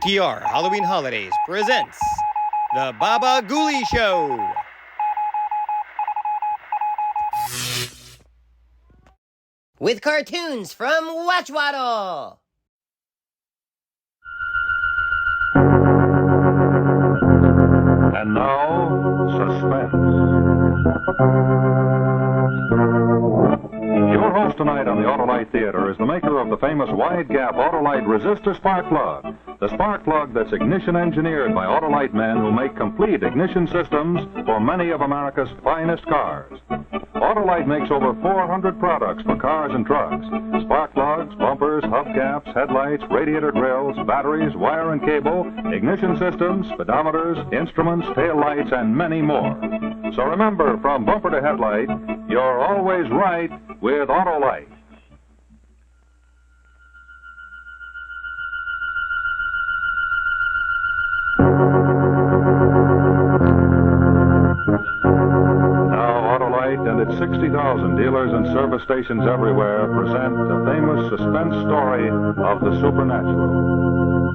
OTR Halloween Holidays presents The Baba Ghoulie Show. With cartoons from Watchwaddle. And now, Suspense. Your host tonight on the Autolite Theater is the maker of the famous wide-gap Autolite resistor spark plug. The spark plug that's ignition engineered by Autolite men who make complete ignition systems for many of America's finest cars. Autolite makes over 400 products for cars and trucks. Spark plugs, bumpers, hubcaps, headlights, radiator grills, batteries, wire and cable, ignition systems, speedometers, instruments, tail lights, and many more. So remember, from bumper to headlight, you're always right with Autolite. And its 60,000 dealers and service stations everywhere present the famous suspense story of the supernatural.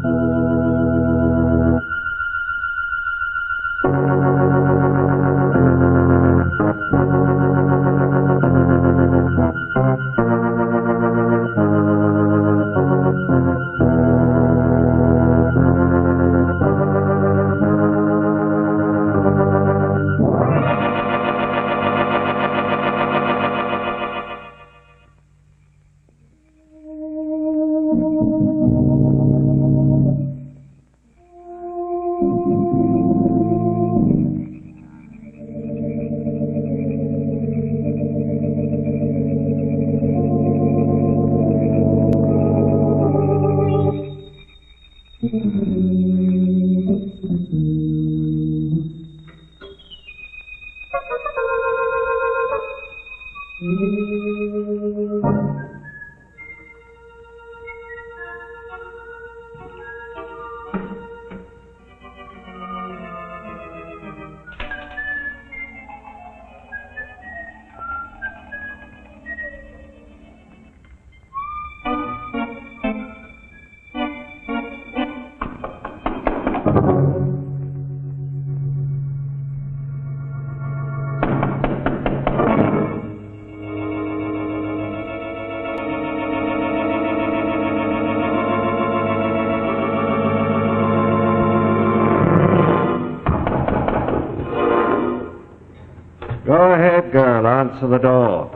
Go ahead, girl. Answer the door.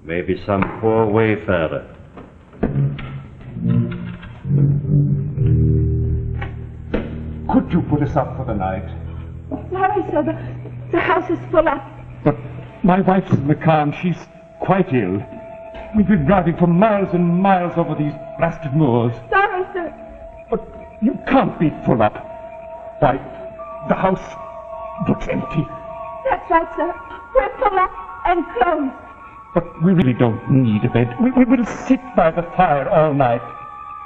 Maybe some poor wayfarer. Could you put us up for the night? Sorry, sir. The house is full up. But my wife's in the car and she's quite ill. We've been driving for miles and miles over these blasted moors. Sorry, sir. But you can't be full up. Why, the house looks empty. That's right, sir. We're full up and closed. But we really don't need a bed. We will sit by the fire all night.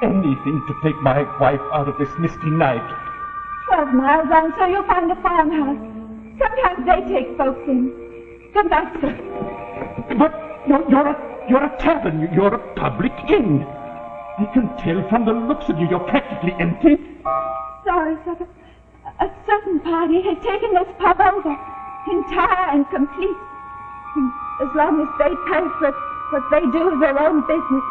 Anything to take my wife out of this misty night. 12 miles on, sir, you'll find a farmhouse. Sometimes they take folks in. Come back, sir. But you're a tavern. You're a public inn. I can tell from the looks of you, you're practically empty. Sorry, sir, but a certain party has taken this pub over, entire and complete. And as long as they pay for what they do is their own business.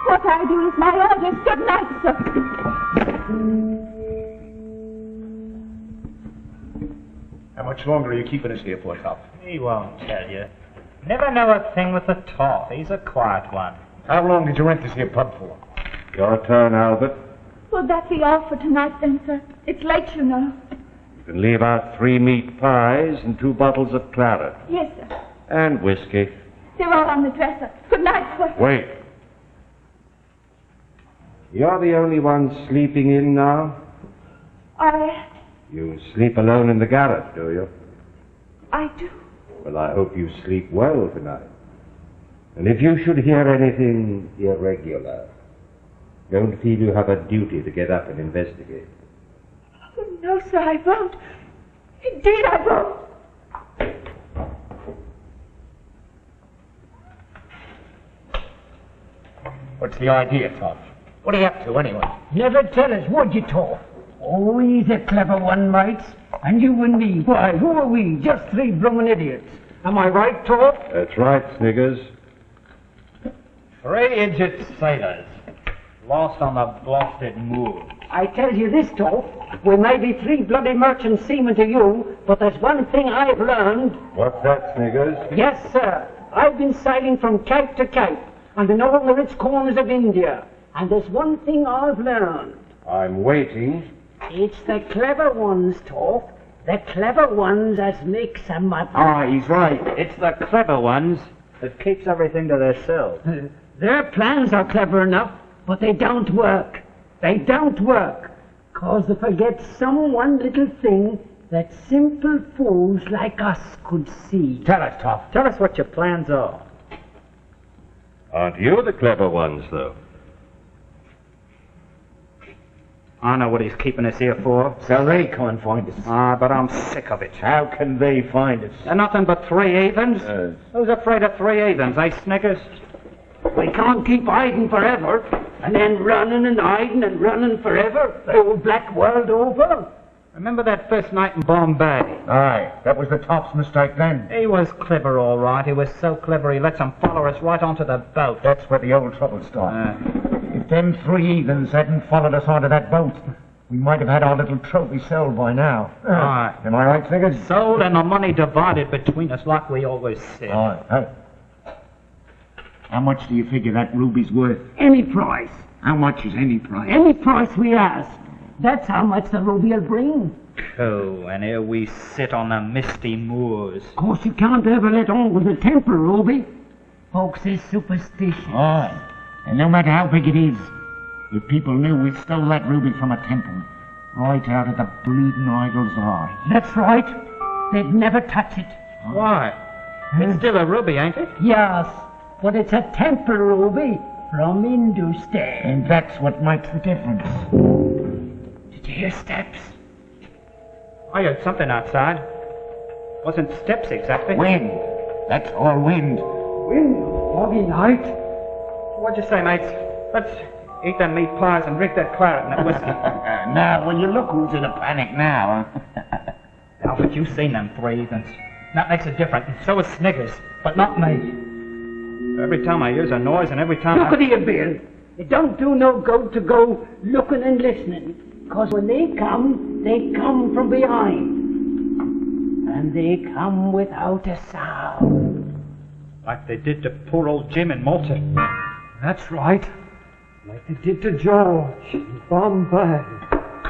What I do is my orders. Good night, sir. How much longer are you keeping us here for, Top? He won't tell you. Never know a thing with the top. He's a quiet one. How long did you rent this here pub for? Your turn, Albert. Will that be all for tonight, then, sir? It's late, you know. You can leave out 3 meat pies and 2 bottles of claret. Yes, sir. And whiskey. They're all on the dresser. Good night, sir. Wait. You're the only one sleeping in now? You sleep alone in the garret, do you? I do. Well, I hope you sleep well tonight. And if you should hear anything irregular, don't feel you have a duty to get up and investigate. Oh, no, sir, I won't. Indeed, I won't. What's the idea, Tom? What are you up to, anyway? Never tell us, would you, Torf? Oh, he's a clever one, mates. And you and me, why, who are we? Just three bloomin' idiots. Am I right, Torf? That's right, Sniggers. 3 idiot sailors, lost on the blasted moor. I tell you this, Torf. We may be 3 bloody merchant seamen to you, but there's one thing I've learned. What's that, Sniggers? Yes, sir. I've been sailing from cape to cape, and in all the rich corners of India. And there's one thing I've learned. I'm waiting. It's the clever ones, Torf. The clever ones as makes a mother. Ah, he's right. It's the clever ones that keeps everything to themselves. Their plans are clever enough, but they don't work. They don't work. 'Cause they forget some one little thing that simple fools like us could see. Tell us, Toff. Tell us what your plans are. Aren't you the clever ones, though? I know what he's keeping us here for. So they can't find us. Ah, but I'm sick of it. How can they find us? They're nothing but 3 heathens. Who's afraid of 3 heathens, eh, Sniggers? We can't keep hiding forever, and then running and hiding and running forever, the whole black world over. Remember that first night in Bombay? Aye, that was the Top's mistake then. He was clever, all right. He was so clever he lets them follow us right onto the boat. That's where the old trouble started. If them 3 heathens hadn't followed us onto that boat, we might have had our little trophy sold by now. Aye. Am I right, Sniggers? Sold and the money divided between us like we always said. Aye. How much do you figure that ruby's worth? Any price. How much is any price? Any price we ask. That's how much the ruby will bring. Cool, and here we sit on the misty moors. Of course, you can't ever let on with the temple, Ruby. Folks is superstitious. Aye. And no matter how big it is, if people knew we stole that ruby from a temple, right out of the bleeding idol's eye. That's right. They'd never touch it. Why? It's still a ruby, ain't it? Yes, but it's a temple ruby from Hindustan. And that's what makes the difference. Did you hear steps? I heard something outside. Wasn't steps exactly. Wind. That's all wind. Wind, foggy night. What'd you say, mates? Let's eat them meat pies and drink that claret and that whiskey. Now, will you look who's in a panic now, huh? Alfred, you've seen them 3 heathens. That makes it different, and so is Sniggers, but not me. Every time I hears a noise and every time Look at here, Bill. It don't do no good to go looking and listening. 'Cause when they come from behind. And they come without a sound. Like they did to poor old Jim in Malta. That's right. Like they did to George in Bombay.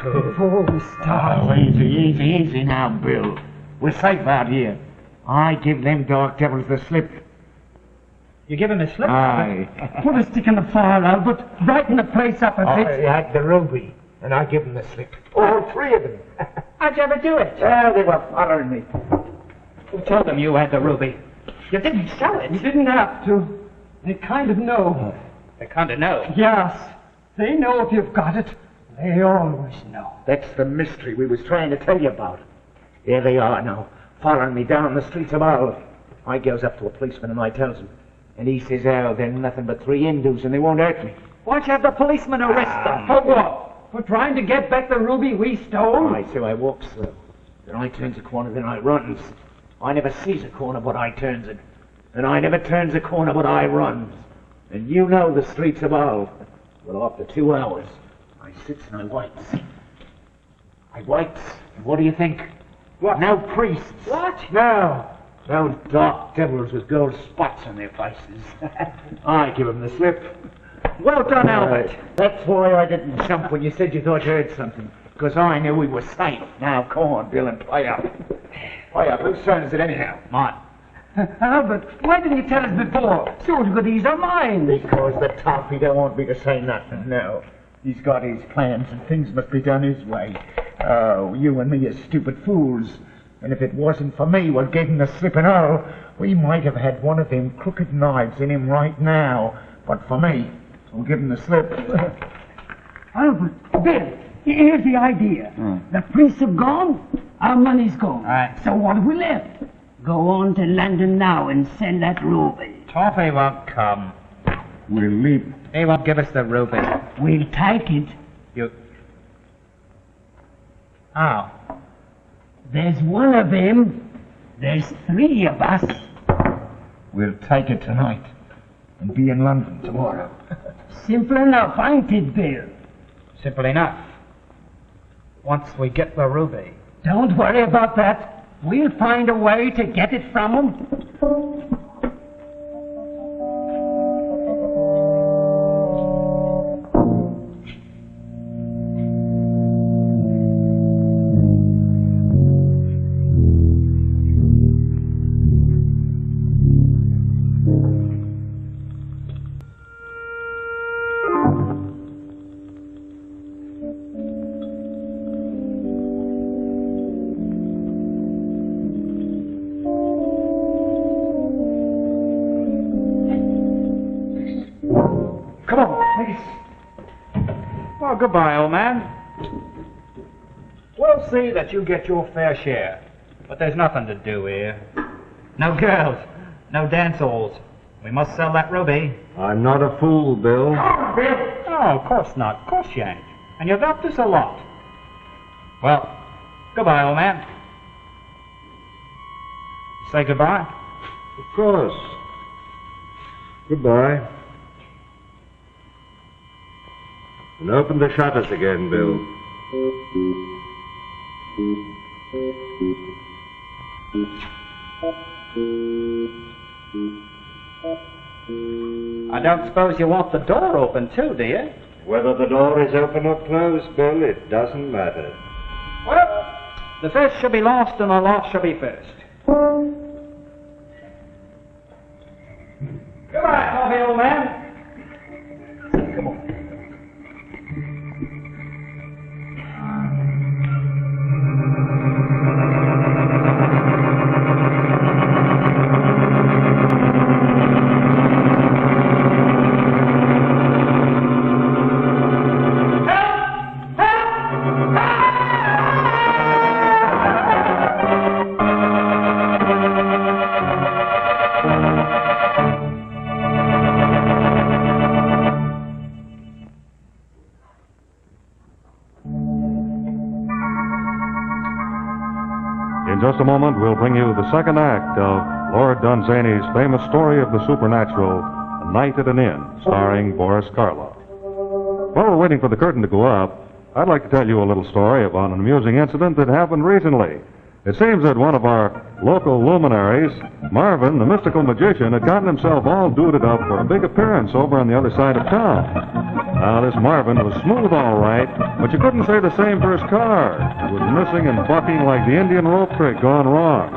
Before we started. Oh, easy now, Bill. We're safe out here. I give them dark devils the slip. You give him a slip? Aye. Put a stick in the fire, Albert. Brighten the place up a I bit. had the ruby, and I give them the slip. All 3 of them. How'd you ever do it? Well, they were following me. Who told them you had the ruby? You didn't sell it. You didn't have to. They kind of know. They kind of know. Yes. They know if you've got it. They always know. That's the mystery we was trying to tell you about. Here they are now, following me down the streets of Hull. I goes up to a policeman and I tells him. And he says, oh, they're nothing but 3 Hindus and they won't hurt me. Why'd you have the policeman arrest them? For what? For trying to get back the ruby we stole? Aye, so I walks through. Then I turns a corner, then I runs. I never sees a corner but I turns it. And I never turns a corner but I runs. And you know the streets of Hull. Well, after 2 hours, I sits and I waits. I waits, and what do you think? What? No priests. What? No. No dark devils with gold spots on their faces. I give them the slip. Well done, Albert. That's why I didn't jump when you said you thought you heard something. Because I knew we were safe. Now, come on, Bill, and play up. Play up. Whose turn is it anyhow? Mine. Albert, why didn't you tell us before? So good these are mine. Because the top, he don't want me to say nothing, no. He's got his plans and things must be done his way. Oh, you and me are stupid fools. And if it wasn't for me what gave him the slip and all, we might have had one of them crooked knives in him right now. But for me, I'll give him the slip. Albert, Bill, here's the idea. The priests have gone, our money's gone. Right. So what have we left? Go on to London now and sell that ruby. Toffee won't come. We'll leave. They won't give us the ruby. We'll take it. You... How? There's one of them. There's 3 of us. We'll take it tonight and be in London tomorrow. Simple enough, ain't it, Bill? Simple enough. Once we get the ruby. Don't worry about that. We'll find a way to get it from them. Come on, please. Well, goodbye, old man. We'll see that you get your fair share. But there's nothing to do here. No girls, no dance halls. We must sell that ruby. I'm not a fool, Bill. Oh, of course not. Of course you ain't. And you've helped us a lot. Well, goodbye, old man. Say goodbye. Of course. Goodbye. And open the shutters again, Bill. I don't suppose you want the door open, too, do you? Whether the door is open or closed, Bill, it doesn't matter. Well, the first shall be last and the last shall be first. Goodbye, coffee, old man. Come on. In just a moment, we'll bring you the second act of Lord Dunsany's famous story of the supernatural, A Night at an Inn, starring Boris Karloff. While we're waiting for the curtain to go up, I'd like to tell you a little story about an amusing incident that happened recently. It seems that one of our local luminaries, Marvin, the mystical magician, had gotten himself all duded up for a big appearance over on the other side of town. Now, this Marvin was smooth all right, but you couldn't say the same for his car. It was missing and bucking like the Indian rope trick gone wrong.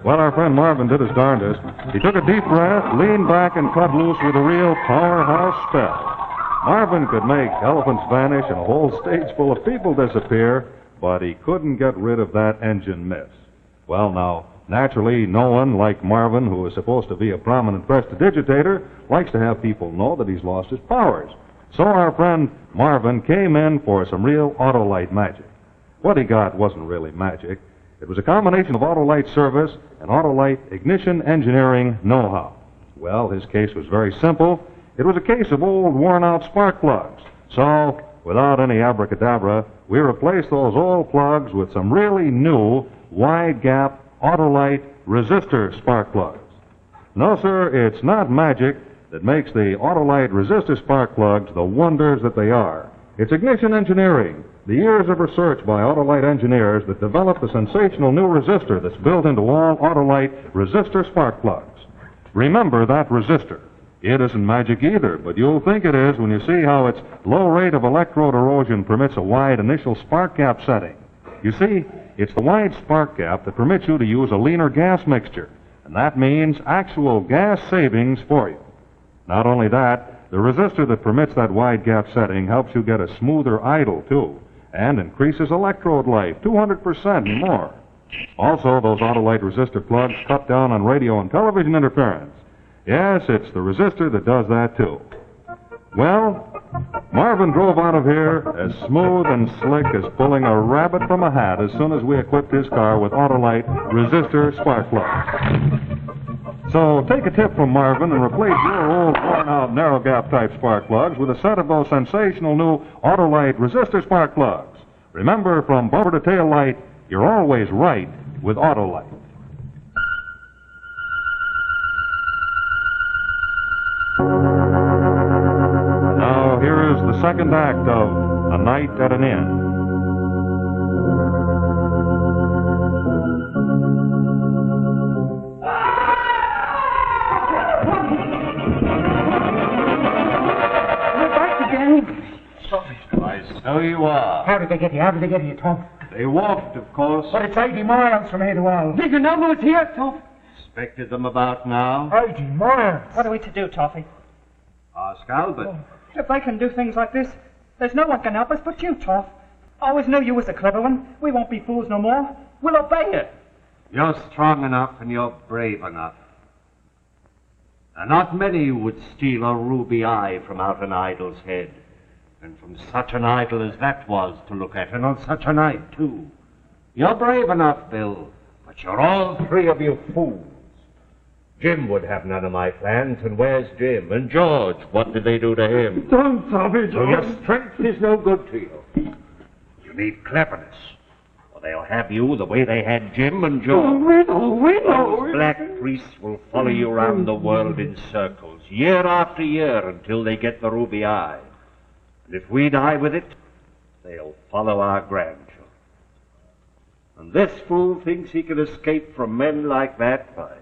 Well, our friend Marvin did his darndest. He took a deep breath, leaned back, and cut loose with a real powerhouse spell. Marvin could make elephants vanish and a whole stage full of people disappear, but he couldn't get rid of that engine miss. Well, now, naturally, no one like Marvin, who is supposed to be a prominent prestidigitator, likes to have people know that he's lost his powers. So our friend Marvin came in for some real Autolite magic. What he got wasn't really magic. It was a combination of Autolite service and Autolite ignition engineering know-how. Well, his case was very simple. It was a case of old worn-out spark plugs. So, without any abracadabra, we replaced those old plugs with some really new wide-gap Autolite resistor spark plugs. No, sir, it's not magic that makes the Autolite resistor spark plugs the wonders that they are. It's ignition engineering, the years of research by Autolite engineers that developed the sensational new resistor that's built into all Autolite resistor spark plugs. Remember that resistor. It isn't magic either, but you'll think it is when you see how its low rate of electrode erosion permits a wide initial spark gap setting. You see, it's the wide spark gap that permits you to use a leaner gas mixture, and that means actual gas savings for you. Not only that, the resistor that permits that wide gap setting helps you get a smoother idle, too, and increases electrode life 200% and more. Also, those Autolite resistor plugs cut down on radio and television interference. Yes, it's the resistor that does that, too. Well, Marvin drove out of here as smooth and slick as pulling a rabbit from a hat as soon as we equipped his car with Autolite resistor spark plugs. So take a tip from Marvin and replace your old worn-out narrow gap type spark plugs with a set of those sensational new Autolite resistor spark plugs. Remember, from bumper to tail light, you're always right with Autolite. Now here is the second act of A Night at an Inn. So you are. How did they get here? How did they get here, Tom? They walked, of course. But it's 80 miles from here to Hull. Did you know who was here, Tom? Expected them about now. 80 miles? What are we to do, Toffee? Ask Albert. If they can do things like this, there's no one can help us but you, Toff. I always knew you was the clever one. We won't be fools no more. We'll obey you. You're strong enough and you're brave enough. And not many would steal a ruby eye from out an idol's head. And from such an idol as that was to look at, and on such a night, too. You're brave enough, Bill, but you're all three of you fools. Jim would have none of my plans, and where's Jim? And George, what did they do to him? Don't, Tommy, So your strength is no good to you. You need cleverness, or they'll have you the way they had Jim and George. we know. Those black priests will follow you around the world in circles, year after year, until they get the ruby eye. And if we die with it, they'll follow our grandchildren. And this fool thinks he can escape from men like that by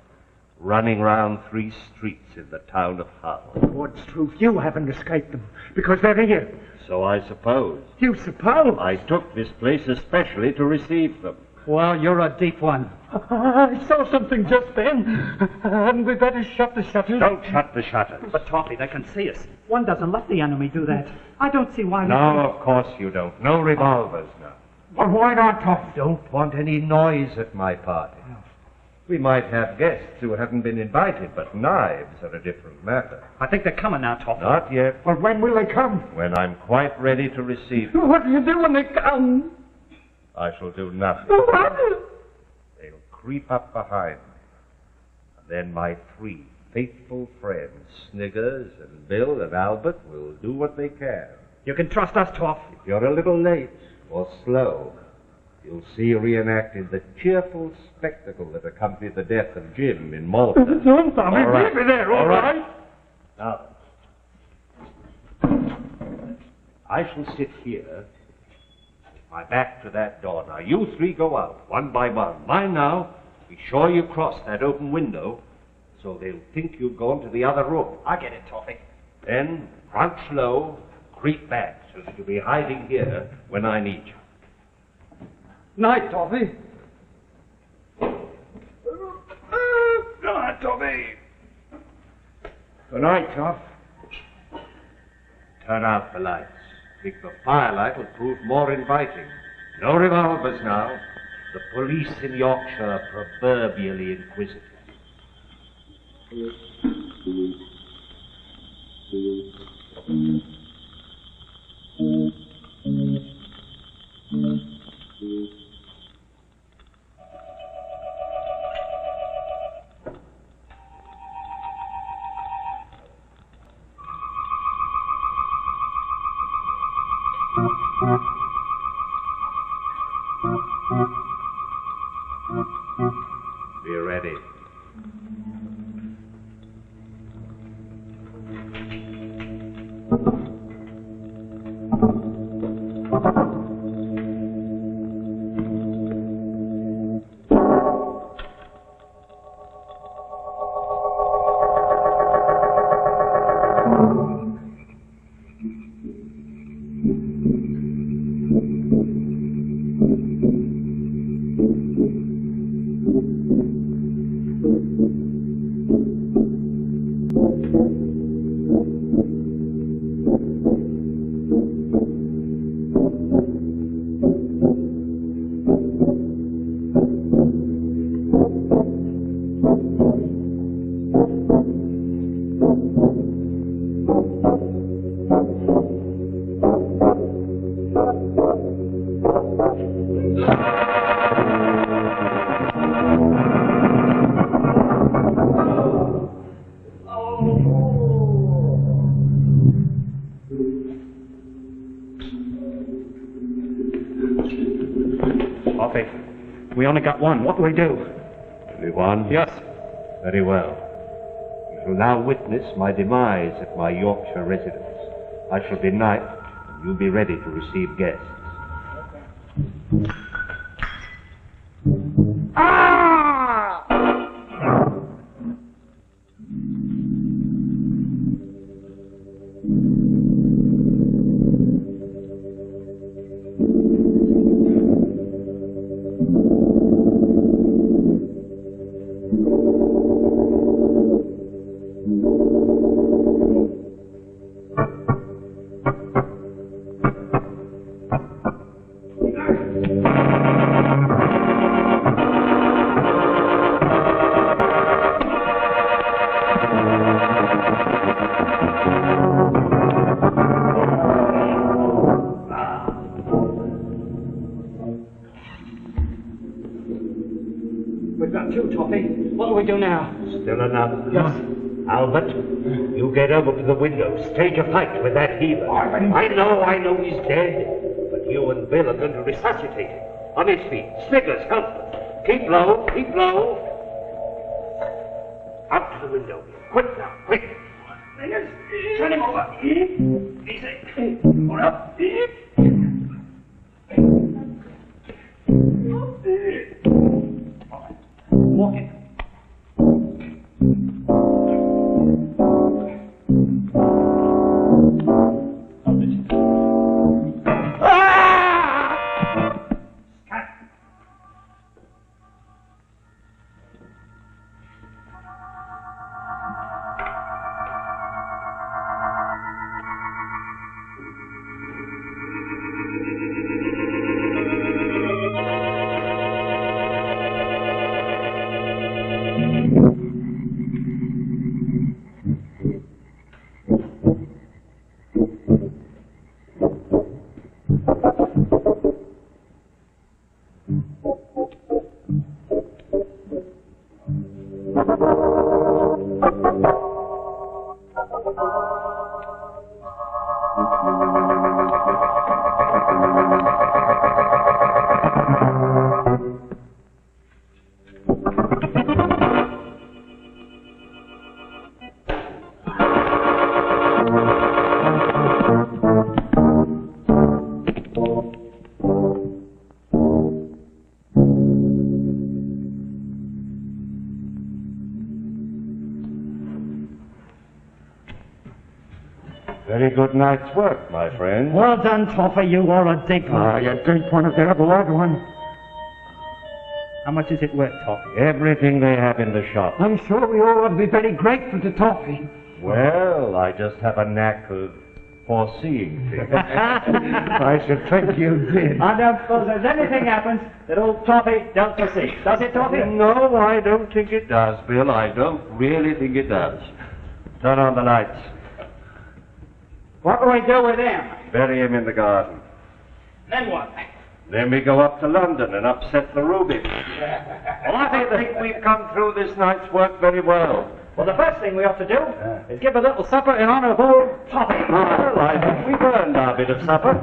running round 3 streets in the town of Hull. What's truth? You haven't escaped them, because they're here. So I suppose. You suppose? I took this place especially to receive them. Well, you're a deep one. I saw something just then. Hadn't we better shut the shutters? Don't shut the shutters. But, Toffee, they can see us. One doesn't let the enemy do that. I don't see why... No, of course you don't. No revolvers now. Well, why not, Tom? Don't want any noise at my party. We might have guests who haven't been invited, but knives are a different matter. I think they're coming now, Toffee. Not yet. Well, when will they come? When I'm quite ready to receive them, What do you do when they come? I shall do nothing. What? They'll creep up behind me. And then my 3 faithful friends, Sniggers and Bill and Albert, will do what they can. You can trust us, Toff. If you're a little late or slow, you'll see reenacted the cheerful spectacle that accompanied the death of Jim in Malta. Don't, Tommy. All right. Leave me there, all right? Now, I shall sit here, with my back to that door. Now, you 3 go out, one by one. Mind now, be sure you cross that open window, so they'll think you've gone to the other room. I get it, Toffee. Then, crouch low, creep back, so that you'll be hiding here when I need you. Night, Toffee. Good night, Tommy. Good night, Toff. Turn out the lights. I think the firelight will prove more inviting. No revolvers now. The police in Yorkshire are proverbially inquisitive. Be ready. We only got one. What do we do? Only one? Yes. Very well. You shall now witness my demise at my Yorkshire residence. I shall be knight, and you'll be ready to receive guests. We've got two, Toffee. What do we do now? Still enough. Yes. Albert, you get over to the window. Stage a fight with that healer. I know he's dead. But you and Bill are going to resuscitate him. On his feet. Sniggers, help. Keep low, keep low. Out to the window. Quick now, quick. Turn him over. Easy. Hold up. Walk it. Very good night's work, my friend. Well done, Toffee. You are a dig one. You drink one of their blood one. How much is it worth, Toffee? Everything they have in the shop. I'm sure we all ought to be very grateful to Toffee. Well, I just have a knack of foreseeing things. I should think you did. I don't suppose there's anything happens that old Toffee don't foresee. Does it, Toffee? No, I don't think it does, Bill. I don't really think it does. Turn on the lights. What do we do with him? Bury him in the garden. Then what? Then we go up to London and upset the ruby. Well, I think we've come through this night's work very well. Well, the first thing we ought to do is give a little supper in honor of old Toffee. Well, I think we've earned our bit of supper.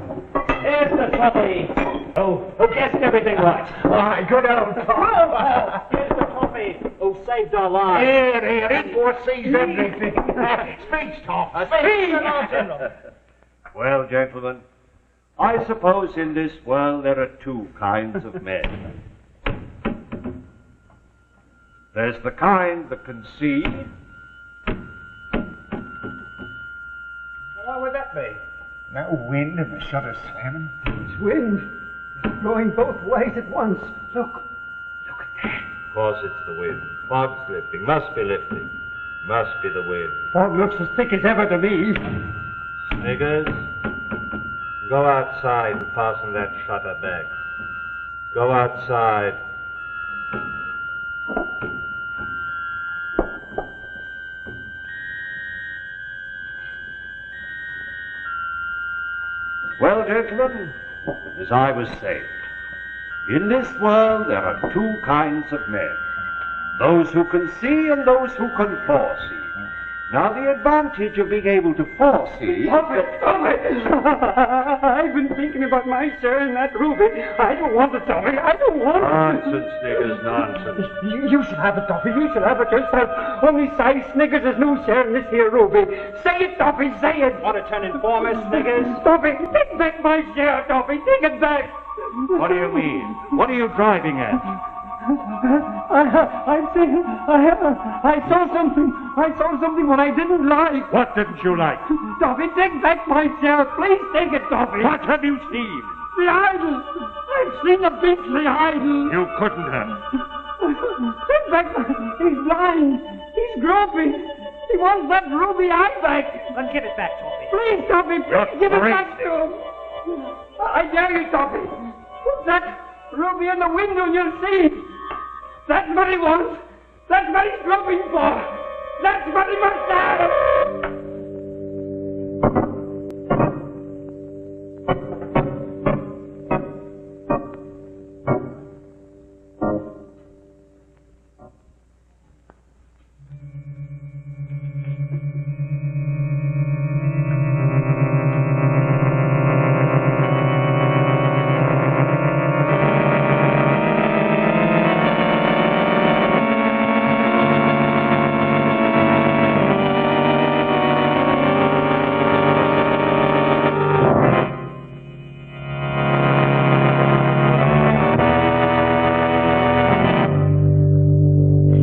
Here's the Toffee who guessed everything right. Aye, good old Tom. Here's the Toffee who saved our lives. Here, he foresees everything. Speech, Tom. Speech. Well, gentlemen, I suppose in this world there are two kinds of men. There's the kind that can see. What would that be? No wind and the shutters slamming. It's wind. It's blowing both ways at once. Look at that. Of course it's the wind. Fog's lifting. Must be lifting. Must be the wind. Fog looks as thick as ever to me. Sniggers, go outside and fasten that shutter back. Go outside. Well, gentlemen, as I was saying, in this world there are two kinds of men. Those who can see and those who can foresee. Now, the advantage of being able to foresee... Stop it! Stop it! I've been thinking about my share in that ruby. I don't want it, Toffee. I don't want it. Nonsense, Sniggers, nonsense. You should have it, Toffee. You should have it yourself. Only Si Sniggers has no share in this here ruby. Say it, Toffee. Say it. Want to turn informer, Sniggers? Toffee, take back my share, Toffee. Take it back. What do you mean? What are you driving at? I saw something. I saw something what I didn't like. What didn't you like? Toffee, take back my share. Please take it, Toffee. What have you seen? The idol. I've seen a beastly idol. You couldn't have. Take back my... He's blind. He's groping. He wants that ruby eye back. Then give it back, Toffee. Please, Toffee, please You're give it great. back to him. I dare you, Toffee. Put that ruby in the window and you'll see. That's what he wants. That's what he's groping for. That's what he must have.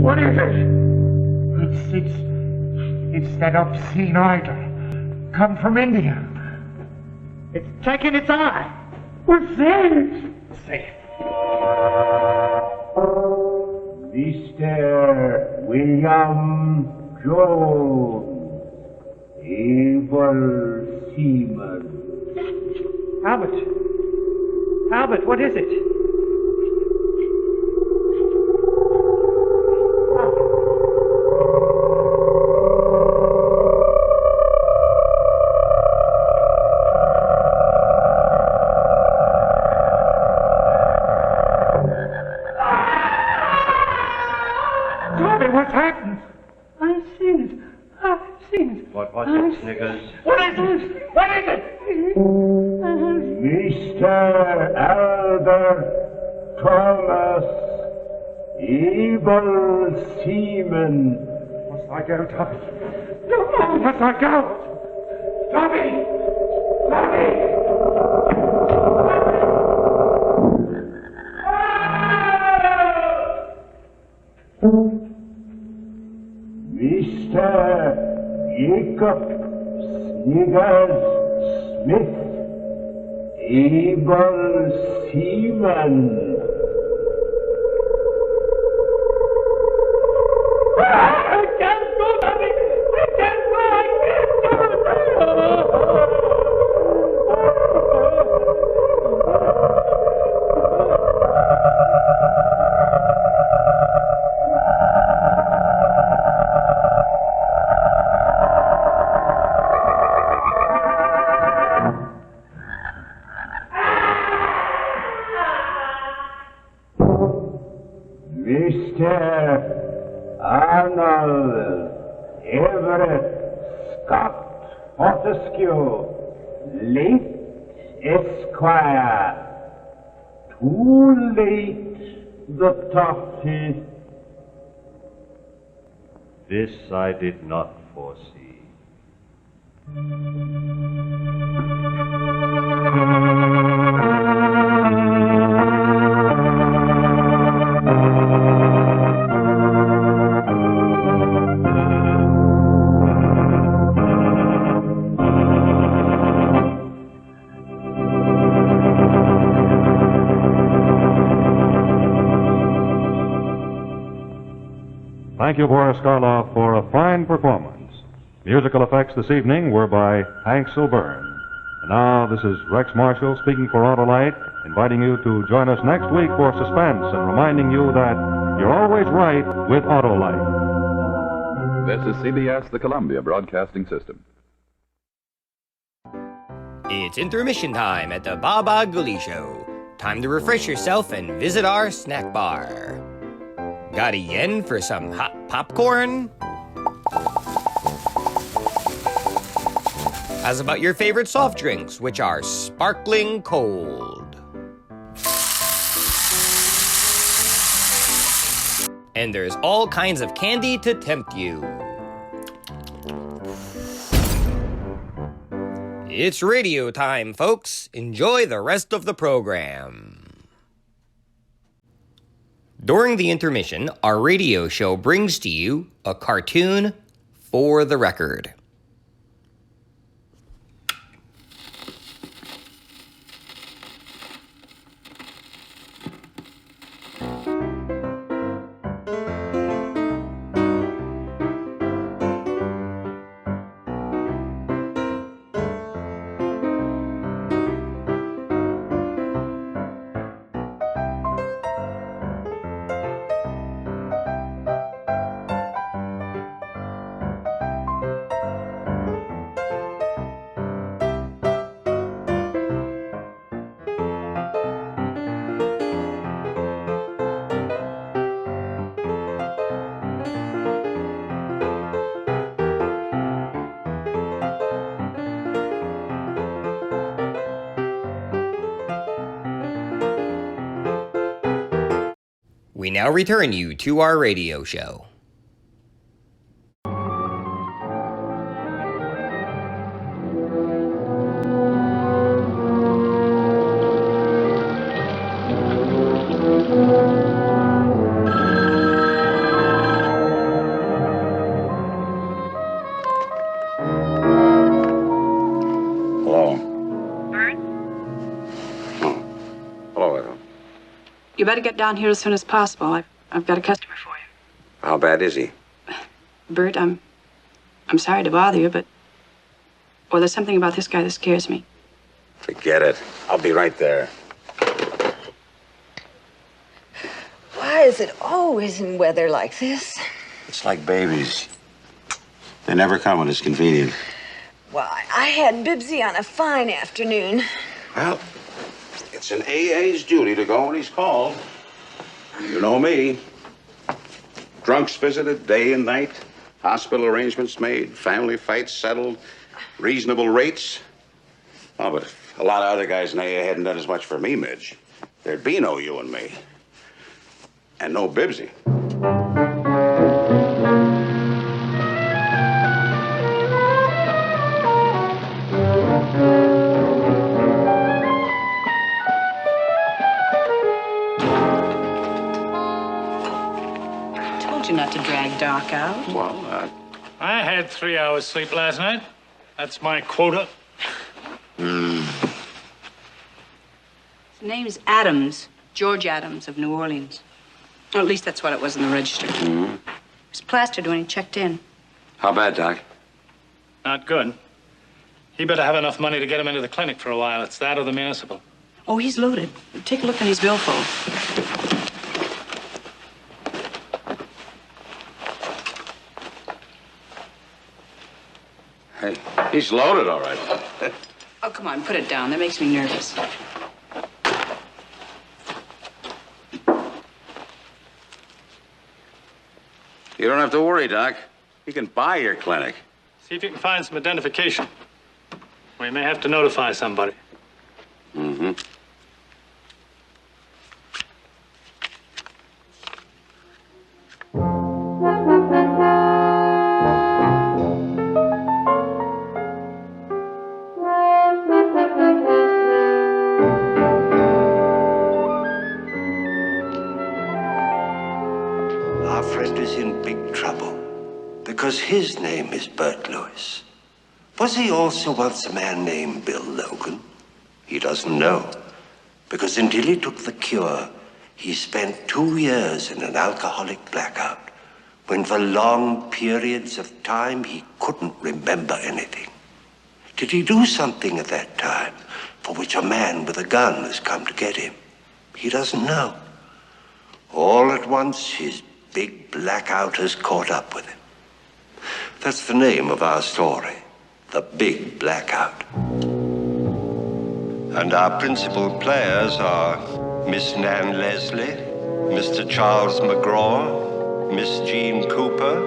What is it? It's that obscene idol. Come from India. It's taking its eye. We're safe. Safe. Mr. William Jones, able seaman. Albert. Albert, what is it? Toffee, what's happened? I've seen it. I've seen it. What was it, Sniggers? What is it? What is it? Mr. Albert Thomas, able seaman. Must I go, Toffee? No, must I go? Toffee! Toffee! Mr. Jacob Sniggers Smith, able seaman. I can't go, Toffee! I can't go! Mr. Arnold Everett Scott Fortescue, late Esquire. Too late, the Toffee. This I did not foresee. Thank you, Boris Karloff, for a fine performance. Musical effects this evening were by Hank Silburn. And now, this is Rex Marshall speaking for Autolite, inviting you to join us next week for Suspense and reminding you that you're always right with Autolite. This is CBS, the Columbia Broadcasting System. It's intermission time at the Baba Guli Show. Time to refresh yourself and visit our snack bar. Got a yen for some hot popcorn? As about your favorite soft drinks, which are sparkling cold. And there's all kinds of candy to tempt you. It's radio time, folks. Enjoy the rest of the program. During the intermission, our radio show brings to you a cartoon for the record. We now return you to our radio show. Hello. Bert? Hello, Ethel. You better get down here as soon as possible. I've got a customer for you. How bad is he? Bert, I'm sorry to bother you, but... Well, there's something about this guy that scares me. Forget it. I'll be right there. Why is it always in weather like this? It's like babies. They never come when it's convenient. Well, I had Bibsy on a fine afternoon. Well, it's an AA's duty to go when he's called. You know me. Drunks visited day and night. Hospital arrangements made. Family fights settled. Reasonable rates. Oh, but if a lot of other guys in AA hadn't done as much for me, Midge, there'd be no you and me. And no Bibsy. Told you not to drag Doc out. Well, I had 3 hours sleep last night. That's my quota. His name's Adams. George Adams of New Orleans. Or at least that's what it was in the register. He was plastered when he checked in. how bad, Doc? Not good. He better have enough money to get him into the clinic for a while. It's that or the municipal. Oh, he's loaded. Take a look in his billfold. Hey, he's loaded, all right. Oh, come on, put it down. That makes me nervous. You don't have to worry, Doc. He can buy your clinic. See if you can find some identification. We may have to notify somebody. Mm-hmm. Our friend is in big trouble because his name is Bert Lewis. Was he also once a man named Bill Logan? He doesn't know, because until he took the cure, he spent 2 years in an alcoholic blackout, when for long periods of time he couldn't remember anything. Did he do something at that time for which a man with a gun has come to get him? He doesn't know. All at once, his big blackout has caught up with him. That's the name of our story, The Big Blackout. And our principal players are Miss Nan Leslie, Mr. Charles McGraw, Miss Jean Cooper,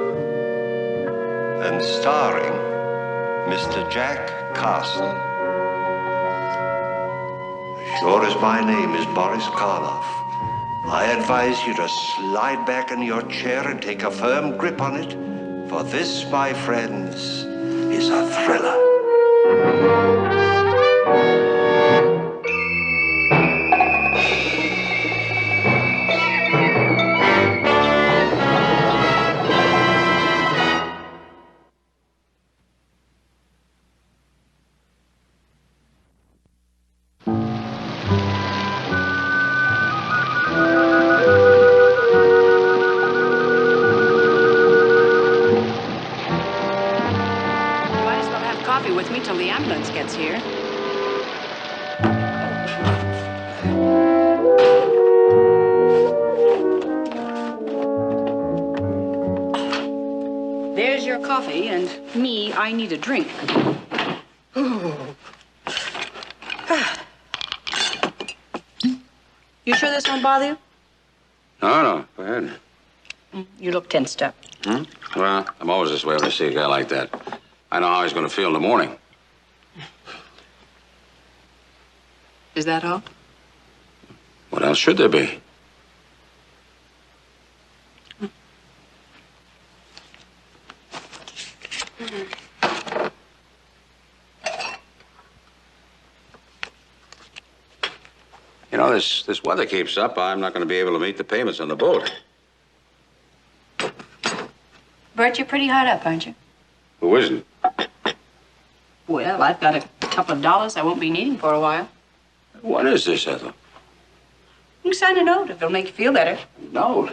and starring Mr. Jack Carson. Sure as my name is Boris Karloff, I advise you to slide back in your chair and take a firm grip on it, for this, my friends, is a thriller. With me till the ambulance gets here. There's your coffee, and me, I need a drink. You sure this won't bother you? No, go ahead. You look tensed up. Well, I'm always this way when I see a guy like that. I know how he's going to feel in the morning. Is that all? What else should there be? You know, this weather keeps up, I'm not going to be able to meet the payments on the boat. Bert, you're pretty hard up, aren't you? Who isn't? Well, I've got a couple of dollars I won't be needing for a while. What is this, Ethel? You can sign a note if it'll make you feel better. Note?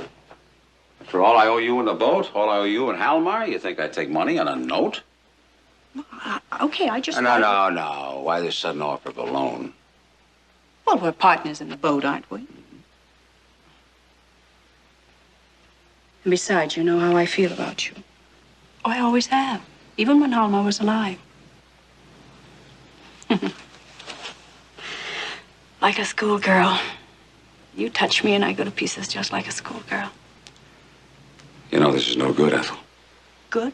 For all I owe you in the boat, all I owe you in Halmar, you think I'd take money on a note? Okay, I just... No. Why this sudden offer of a loan? Well, we're partners in the boat, aren't we? And besides, you know how I feel about you. Oh, I always have, even when Halmar was alive. Like a schoolgirl. You touch me and I go to pieces just like a schoolgirl. You know this is no good, Ethel. Good?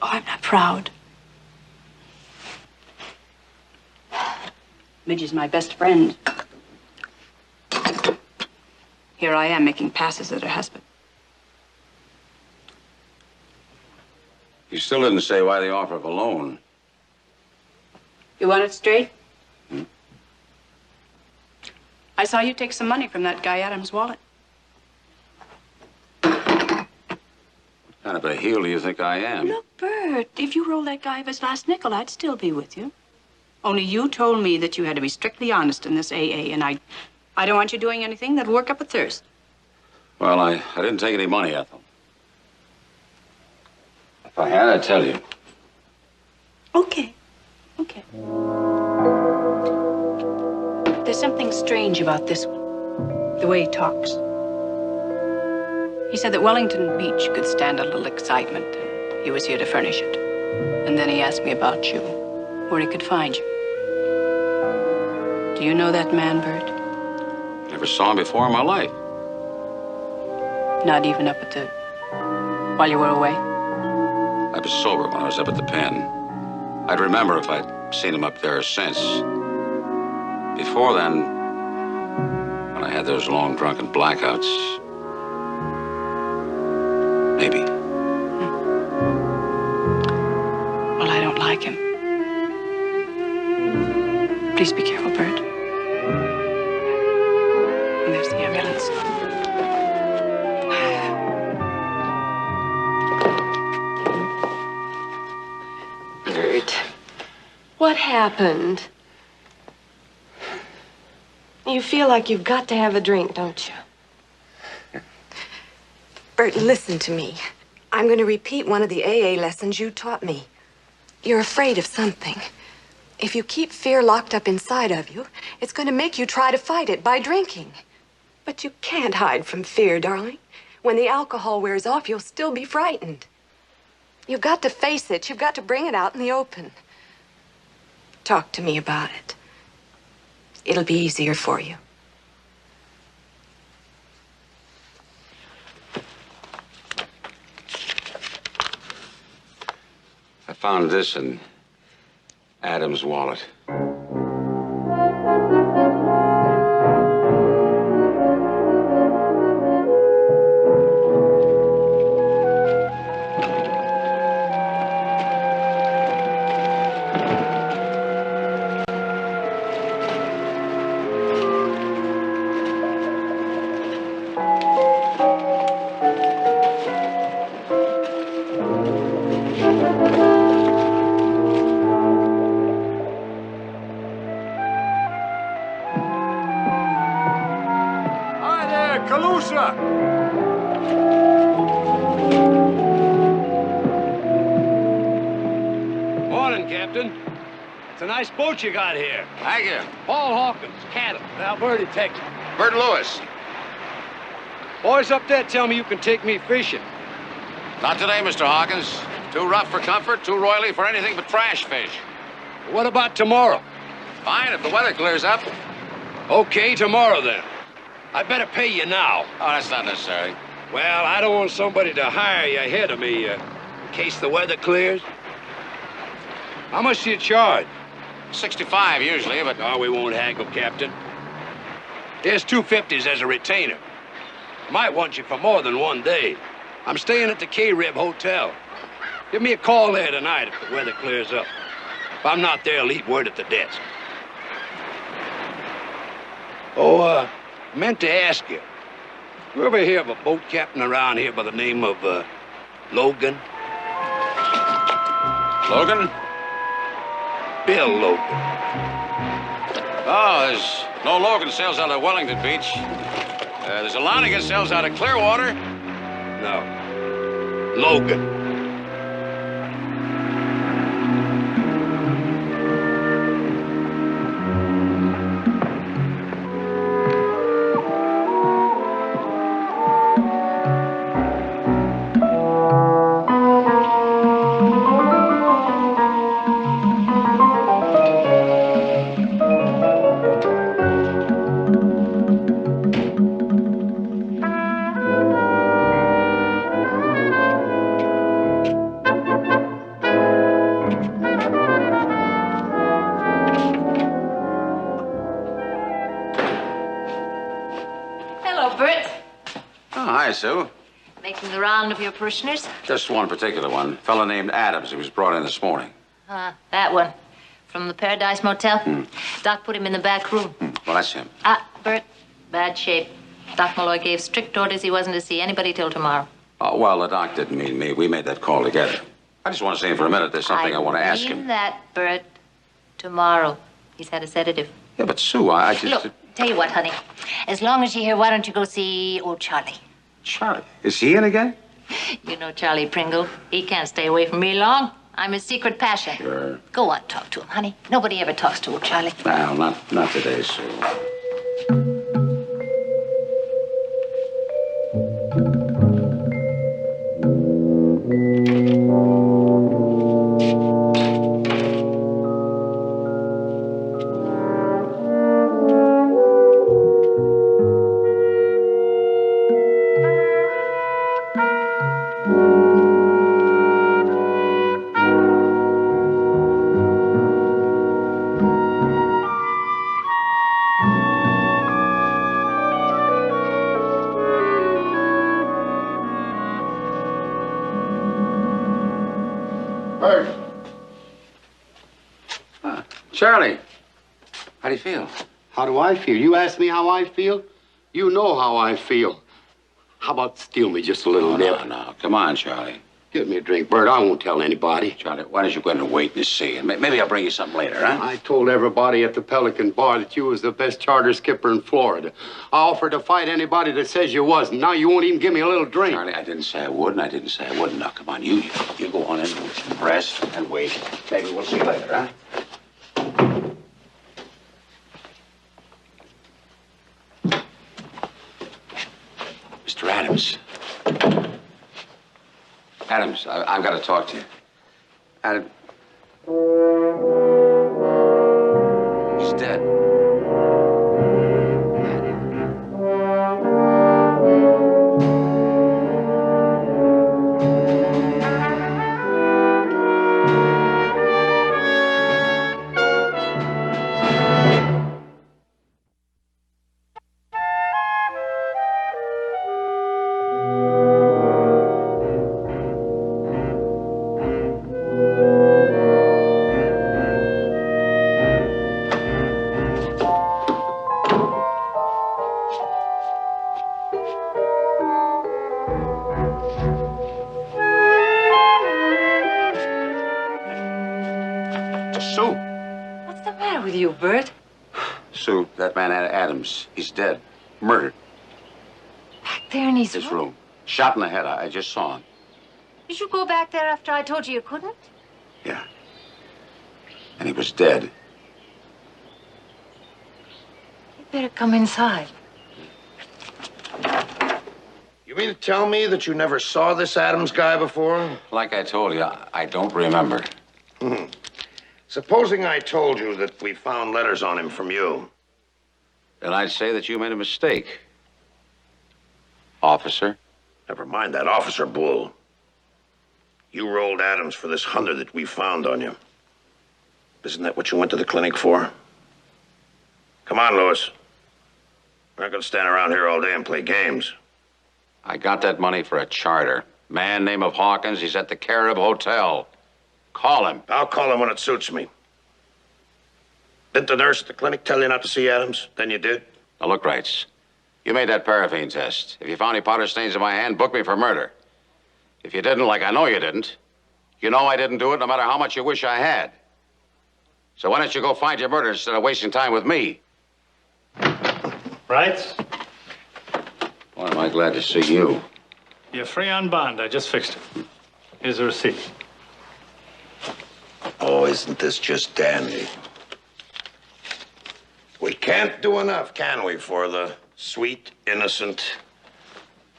Oh, I'm not proud. Midge is my best friend. Here I am making passes at her husband. You still didn't say why the offer of a loan. You want it straight? I saw you take some money from that guy Adams' wallet. What kind of a heel do you think I am? Look, Bert, if you rolled that guy of his last nickel, I'd still be with you. Only you told me that you had to be strictly honest in this AA, and I don't want you doing anything that'll work up a thirst. Well, I didn't take any money, Ethel. If I had, I'd tell you. Okay. There's something strange about this one, the way he talks. He said that Wellington Beach could stand a little excitement, and he was here to furnish it. And then he asked me about you, where he could find you. Do you know that man, Bert? Never saw him before in my life. Not even up at the... while you were away? I was sober when I was up at the pen. I'd remember if I'd seen him up there since. Before then, when I had those long drunken blackouts, maybe. Well, I don't like him. Please be careful, Bert. And there's the ambulance. Bert, what happened? You feel like you've got to have a drink, don't you? Bert, listen to me. I'm going to repeat one of the AA lessons you taught me. You're afraid of something. If you keep fear locked up inside of you, it's going to make you try to fight it by drinking. But you can't hide from fear, darling. When the alcohol wears off, you'll still be frightened. You've got to face it. You've got to bring it out in the open. Talk to me about it. It'll be easier for you. I found this in Adam's wallet. Morning, Captain. It's a nice boat you got here. Thank you. Paul Hawkins, cattle, Alberta, Texas. Bert Lewis. Boys up there tell me you can take me fishing. Not today, Mr. Hawkins. Too rough for comfort, too roily for anything but trash fish. What about tomorrow? Fine, if the weather clears up. Okay, tomorrow then. I better pay you now. Oh, that's not necessary. Well, I don't want somebody to hire you ahead of me in case the weather clears. How much do you charge? 65 usually, but... No, we won't haggle, Captain. Here's 250s as a retainer. Might want you for more than one day. I'm staying at the K-Rib Hotel. Give me a call there tonight if the weather clears up. If I'm not there, leave word at the desk. Oh, meant to ask you. You ever hear of a boat captain around here by the name of, Logan? Logan? Bill Logan. Oh, there's no Logan sails out of Wellington Beach. There's a Lonigan sails out of Clearwater. No. Logan. Hi, Sue. Making the round of your parishioners? Just one particular one. A fellow named Adams. He was brought in this morning. That one. From the Paradise Motel? Doc put him in the back room. Well, that's him. Bert, bad shape. Doc Malloy gave strict orders he wasn't to see anybody till tomorrow. Oh, well, the doc didn't mean me. We made that call together. I just want to see him for a minute. There's something I want to ask him. That, Bert. Tomorrow. He's had a sedative. Yeah, but Sue, I just... Look, tell you what, honey. As long as you're here, why don't you go see old Charlie? Charlie? Is he in again? You know Charlie Pringle. He can't stay away from me long. I'm his secret passion. Sure. Go on, talk to him, honey. Nobody ever talks to old Charlie. Well, not today, Sue. Charlie, how do you feel? How do I feel? You ask me how I feel? You know how I feel. How about steal me just a little nip? No. Come on, Charlie. Get me a drink, Bert. I won't tell anybody. Charlie, why don't you go in and wait and see? And maybe I'll bring you something later, huh? I told everybody at the Pelican Bar that you was the best charter skipper in Florida. I offered to fight anybody that says you wasn't. Now you won't even give me a little drink. Charlie, I didn't say I would, and I didn't say I wouldn't. Now, come on, you go on in, rest, and wait. Maybe we'll see you later, huh? Mr. Adams. Adams, I've got to talk to you. Adam. He's dead. with you, Bert? Sue, that man Adams, he's dead. Murdered. Back there in his His room. Shot in the head. I just saw him. Did you go back there after I told you you couldn't? Yeah. And he was dead. You better come inside. You mean to tell me that you never saw this Adams guy before? Like I told you, I don't remember. Supposing I told you that we found letters on him from you. Then I'd say that you made a mistake. Officer? Never mind that officer bull. You rolled Adams for this 100 that we found on you. Isn't that what you went to the clinic for? Come on, Lewis. We're not going to stand around here all day and play games. I got that money for a charter. Man name of Hawkins, he's at the Carib Hotel. Call him. I'll call him when it suits me. Didn't the nurse at the clinic tell you not to see Adams? Then you did? Now look, Wrights. You made that paraffin test. If you found any powder stains in my hand, book me for murder. If you didn't, like I know you didn't, you know I didn't do it no matter how much you wish I had. So why don't you go find your murder instead of wasting time with me? Wrights? Boy, am I glad to see you. You're free on bond. I just fixed it. Here's the receipt. Oh, isn't this just dandy? We can't do enough, can we, for the sweet, innocent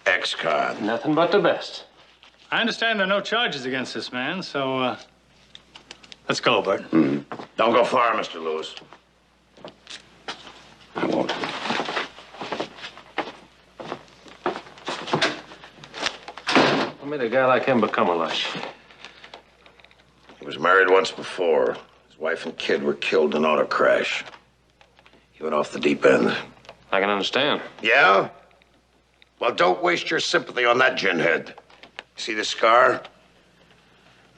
ex-con? Nothing but the best. I understand there are no charges against this man, so, let's go, Bert. Don't go far, Mr. Lewis. I won't. What made a guy like him become a lush? He was married once before. His wife and kid were killed in an auto crash. He went off the deep end. I can understand. Yeah? Well, don't waste your sympathy on that ginhead. See the scar?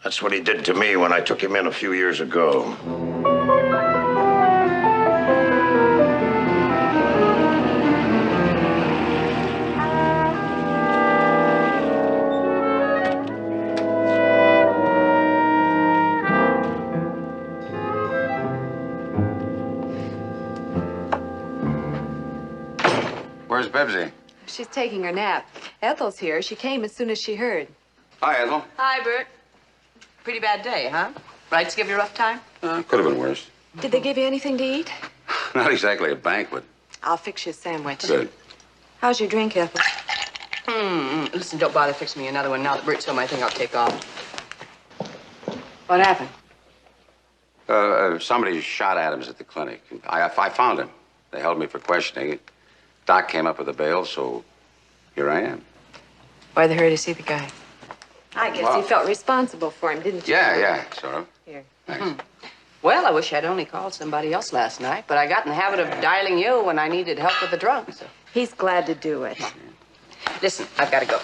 That's what he did to me when I took him in a few years ago. Where's Bibsy? She's taking her nap. Ethel's here. She came as soon as she heard. Hi, Ethel. Hi, Bert. Pretty bad day, huh? Wrights give you a rough time? Could have been worse. Did they give you anything to eat? Not exactly a banquet. I'll fix you a sandwich. Good. How's your drink, Ethel? Listen, don't bother fixing me another one now that Bert told me I think I'll take off. What happened? Somebody shot Adams at the clinic. I found him. They held me for questioning. Doc came up with a bail, so here I am. Why'd they hurry to see the guy? I guess you felt responsible for him, didn't you? Yeah, sort of. Here. Thanks. Well, I wish I'd only called somebody else last night, but I got in the habit of dialing you when I needed help with the drunk. So. He's glad to do it. Listen, I've got to go.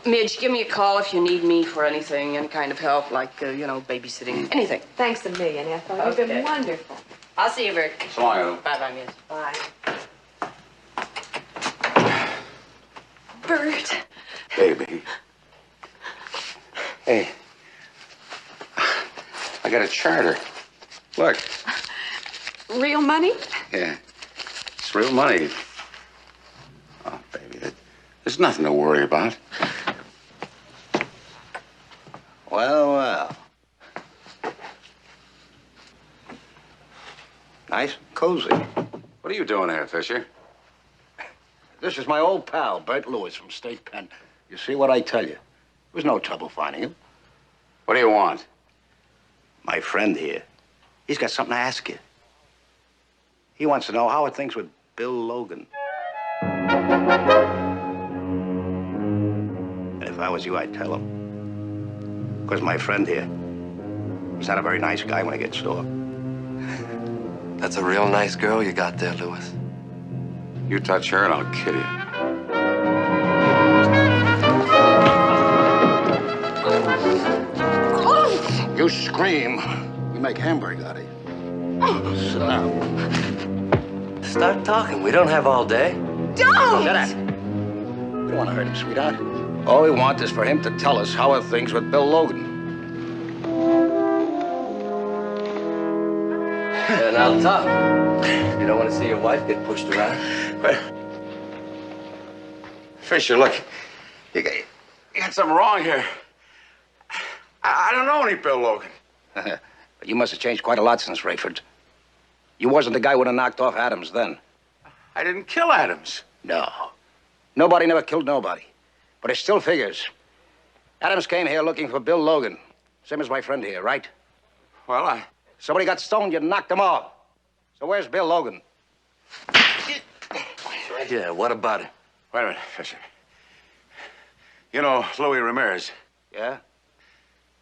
Midge, give me a call if you need me for anything, any kind of help, like, babysitting, anything. Thanks a million, Ethel. You've been wonderful. I'll see you, Bert. So long, Ethel. Bye-bye, Midge. Bye. Bert. Baby. Hey. I got a charter. Look. Real money? Yeah. It's real money. Oh, baby, there's nothing to worry about. Well, well. Nice and cozy. What are you doing here, Fisher? This is my old pal, Bert Lewis from State Penn. You see what I tell you? There was no trouble finding him. What do you want? My friend here. He's got something to ask you. He wants to know how are things with Bill Logan. And if I was you, I'd tell him. Because my friend here is not a very nice guy when he gets sore. That's a real nice girl you got there, Lewis. You touch her and I'll kill you. You scream. We make hamburger out of you. Sit down. Start talking. We don't have all day. Don't! Shut up. We don't want to hurt him, sweetheart. All we want is for him to tell us how are things with Bill Logan. out top. You don't want to see your wife get pushed around. But, Fisher, look, you got something wrong here. I don't know any Bill Logan. But you must have changed quite a lot since Rayford. You wasn't the guy who would have knocked off Adams then. I didn't kill Adams. No. Nobody never killed nobody. But it still figures. Adams came here looking for Bill Logan. Same as my friend here, right? Well, Somebody got stoned, you knocked them all. So where's Bill Logan? Yeah, what about it? Wait a minute, Fisher. You know Louis Ramirez? Yeah?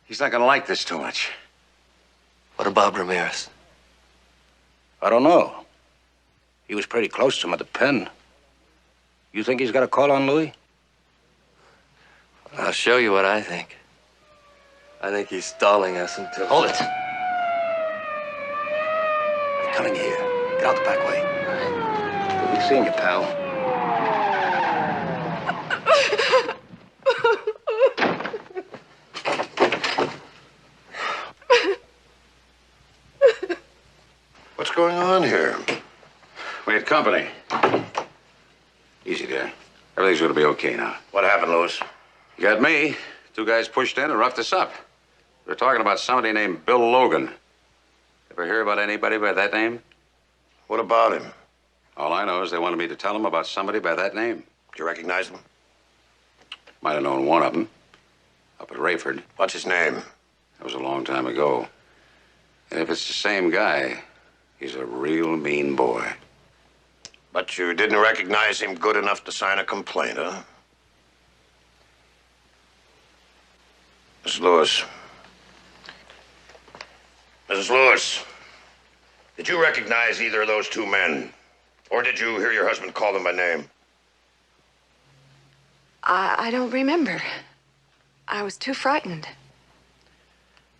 He's not gonna like this too much. What about Ramirez? I don't know. He was pretty close to him at the pen. You think he's got a call on Louis? I'll show you what I think. I think he's stalling us until... Hold it. They're coming here. Get out the back way. We'll be seeing you, pal. What's going on here? We had company. Easy there. Everything's gonna be okay now. What happened, Lewis? You got me. 2 guys pushed in and roughed us up. They're talking about somebody named Bill Logan. Ever hear about anybody by that name? What about him? All I know is they wanted me to tell them about somebody by that name. Do you recognize him? Might have known one of them. Up at Rayford. What's his name? That was a long time ago. And if it's the same guy, he's a real mean boy. But you didn't recognize him good enough to sign a complaint, huh? Mrs. Lewis. Mrs. Lewis, did you recognize either of those 2 men? Or did you hear your husband call them by name? I don't remember. I was too frightened.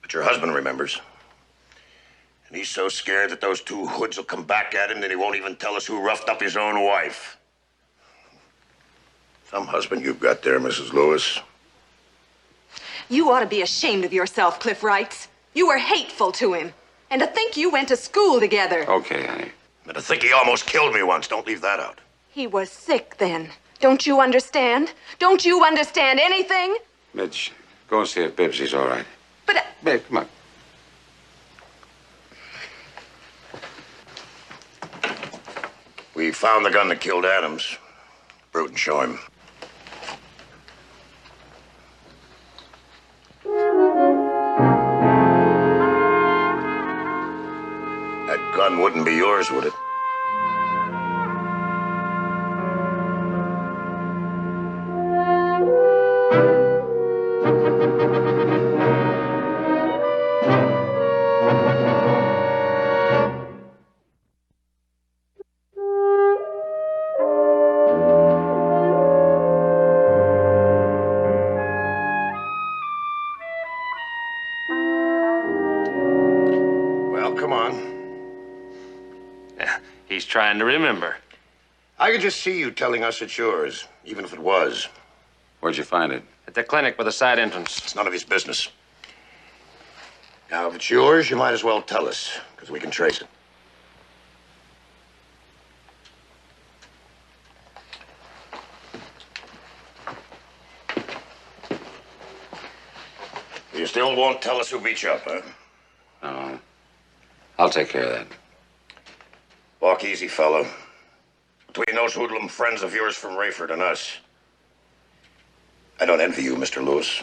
But your husband remembers. And he's so scared that those 2 hoods will come back at him that he won't even tell us who roughed up his own wife. Some husband you've got there, Mrs. Lewis. You ought to be ashamed of yourself, Cliff Wrights. You were hateful to him. And to think you went to school together. Okay, honey. And to think he almost killed me once. Don't leave that out. He was sick then. Don't you understand? Don't you understand anything? Midge, go and see if Bibbsy's all right. But... Babe, come on. We found the gun that killed Adams. Bruton, show him. That gun wouldn't be yours, would it? Trying to remember. I could just see you telling us it's yours, even if it was. Where'd you find it? At the clinic with the side entrance. It's none of his business. Now, if it's yours, you might as well tell us, because we can trace it. You still won't tell us who beat you up, huh? No. I'll take care of that. Walk easy, fellow. Between those hoodlum friends of yours from Rayford and us, I don't envy you, Mr. Lewis.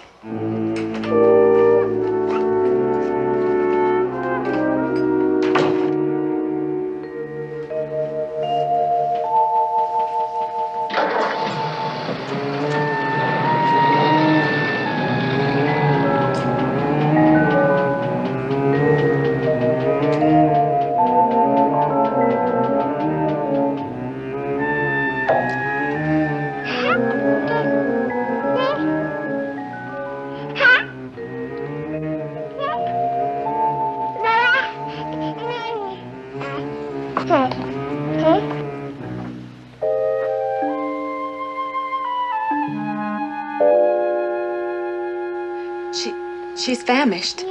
She's famished.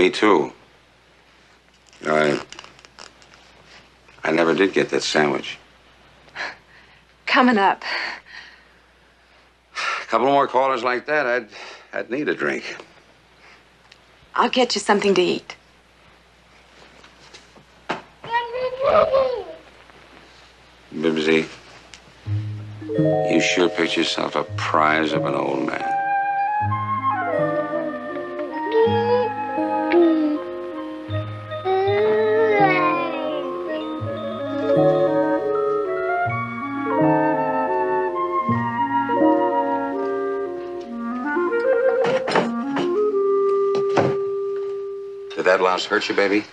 me too. I never did get that sandwich. Coming up. A couple more callers like that, I'd need a drink. I'll get you something to eat. Bibbsy, you sure picked yourself a prize of an old man. Did that louse hurt you, baby?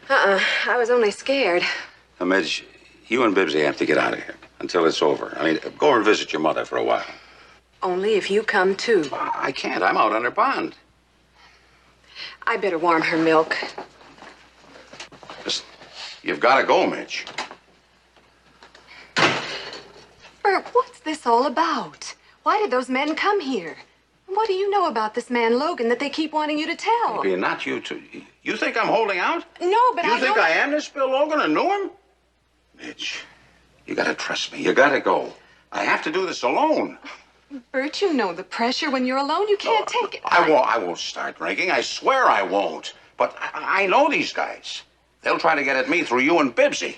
I was only scared. Now, Midge, you and Bibbsy have to get out of here until it's over. I mean, go and visit your mother for a while. Only if you come too. I can't. I'm out under bond. I better warm her milk. Listen, you've got to go, Midge. Bert, what's this all about? Why did those men come here? And what do you know about this man Logan that they keep wanting you to tell? Maybe not you two. You think I'm holding out? No, but you think I am this Bill Logan and knew him? Midge, you got to trust me. You got to go. I have to do this alone. Bert, you know the pressure when you're alone. You can't take it. I won't start drinking. I swear I won't. But I know these guys. They'll try to get at me through you and Bibbsy.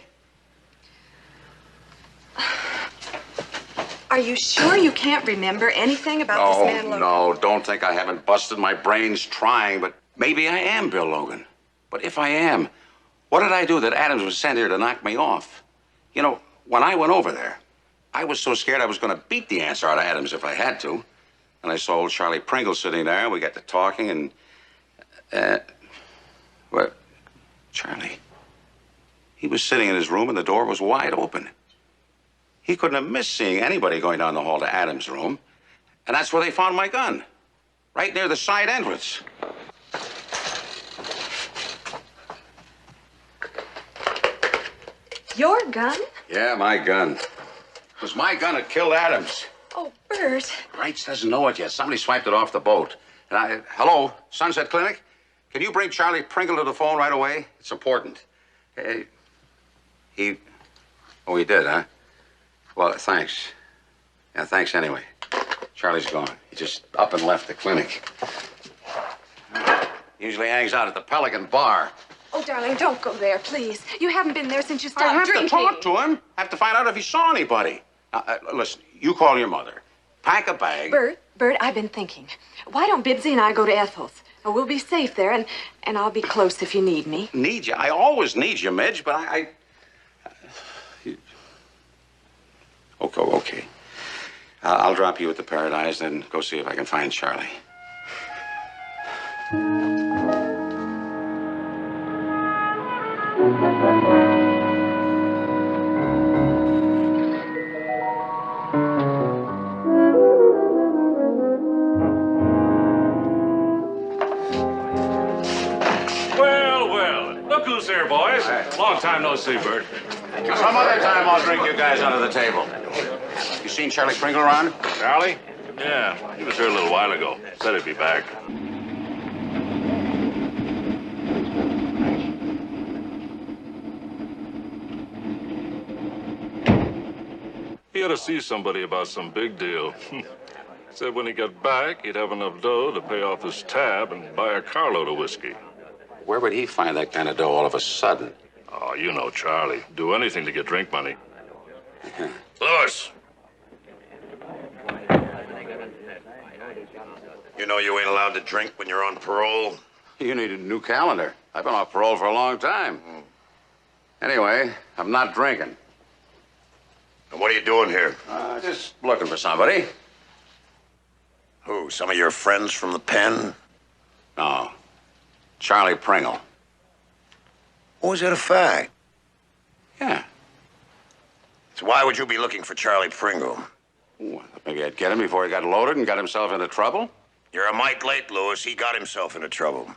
Are you sure you can't remember anything about this man Logan? No, don't think I haven't busted my brains trying, but maybe I am Bill Logan. But if I am, what did I do that Adams was sent here to knock me off? You know, when I went over there, I was so scared I was going to beat the answer out of Adams if I had to. And I saw old Charlie Pringle sitting there, and we got to talking, and... What? Charlie? He was sitting in his room, and the door was wide open. He couldn't have missed seeing anybody going down the hall to Adams' room. And that's where they found my gun. Right near the side entrance. Your gun? Yeah, my gun. It was my gun that killed Adams. Oh, Bert. Wrights doesn't know it yet. Somebody swiped it off the boat. And hello, Sunset Clinic? Can you bring Charlie Pringle to the phone right away? It's important. Oh, he did, huh? Well, thanks. Yeah, thanks anyway. Charlie's gone. He just up and left the clinic. Usually hangs out at the Pelican Bar. Oh, darling, don't go there, please. You haven't been there since you stopped I have drinking. to talk to him. I have to find out if he saw anybody. Listen, you call your mother. Pack a bag. Bert, I've been thinking. Why don't Bibbsy and I go to Ethel's? We'll be safe there, and I'll be close if you need me. Need you? I always need you, Midge, but Okay. I'll drop you at the Paradise, then go see if I can find Charlie. Well, look who's here, boys. Long time no see, Bert. Some other time I'll drink you guys under the table. You seen Charlie Pringle around? Charlie? Yeah, he was here a little while ago. Said he'd be back. He had to see somebody about some big deal. Said when he got back, he'd have enough dough to pay off his tab and buy a carload of whiskey. Where would he find that kind of dough all of a sudden? Oh, you know Charlie. Do anything to get drink money. Louis! You know you ain't allowed to drink when you're on parole? You need a new calendar. I've been off parole for a long time. Anyway, I'm not drinking. And what are you doing here? Just looking for somebody. Who, some of your friends from the pen? No. Charlie Pringle. Oh, is that a fact? Yeah. So why would you be looking for Charlie Pringle? Well, maybe I'd get him before he got loaded and got himself into trouble. You're a mite late, Louis. He got himself into trouble.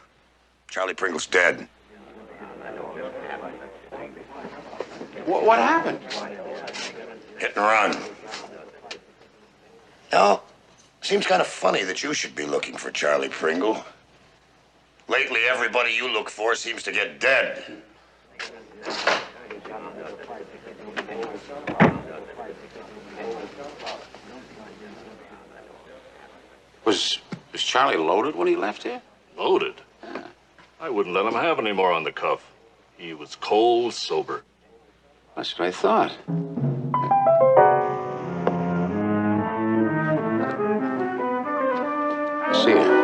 Charlie Pringle's dead. What happened? Hit and run. Now, seems kind of funny that you should be looking for Charlie Pringle. Lately, everybody you look for seems to get dead. Was Charlie loaded when he left here? Loaded? I wouldn't let him have any more on the cuff. He was cold sober. That's what I thought. See ya.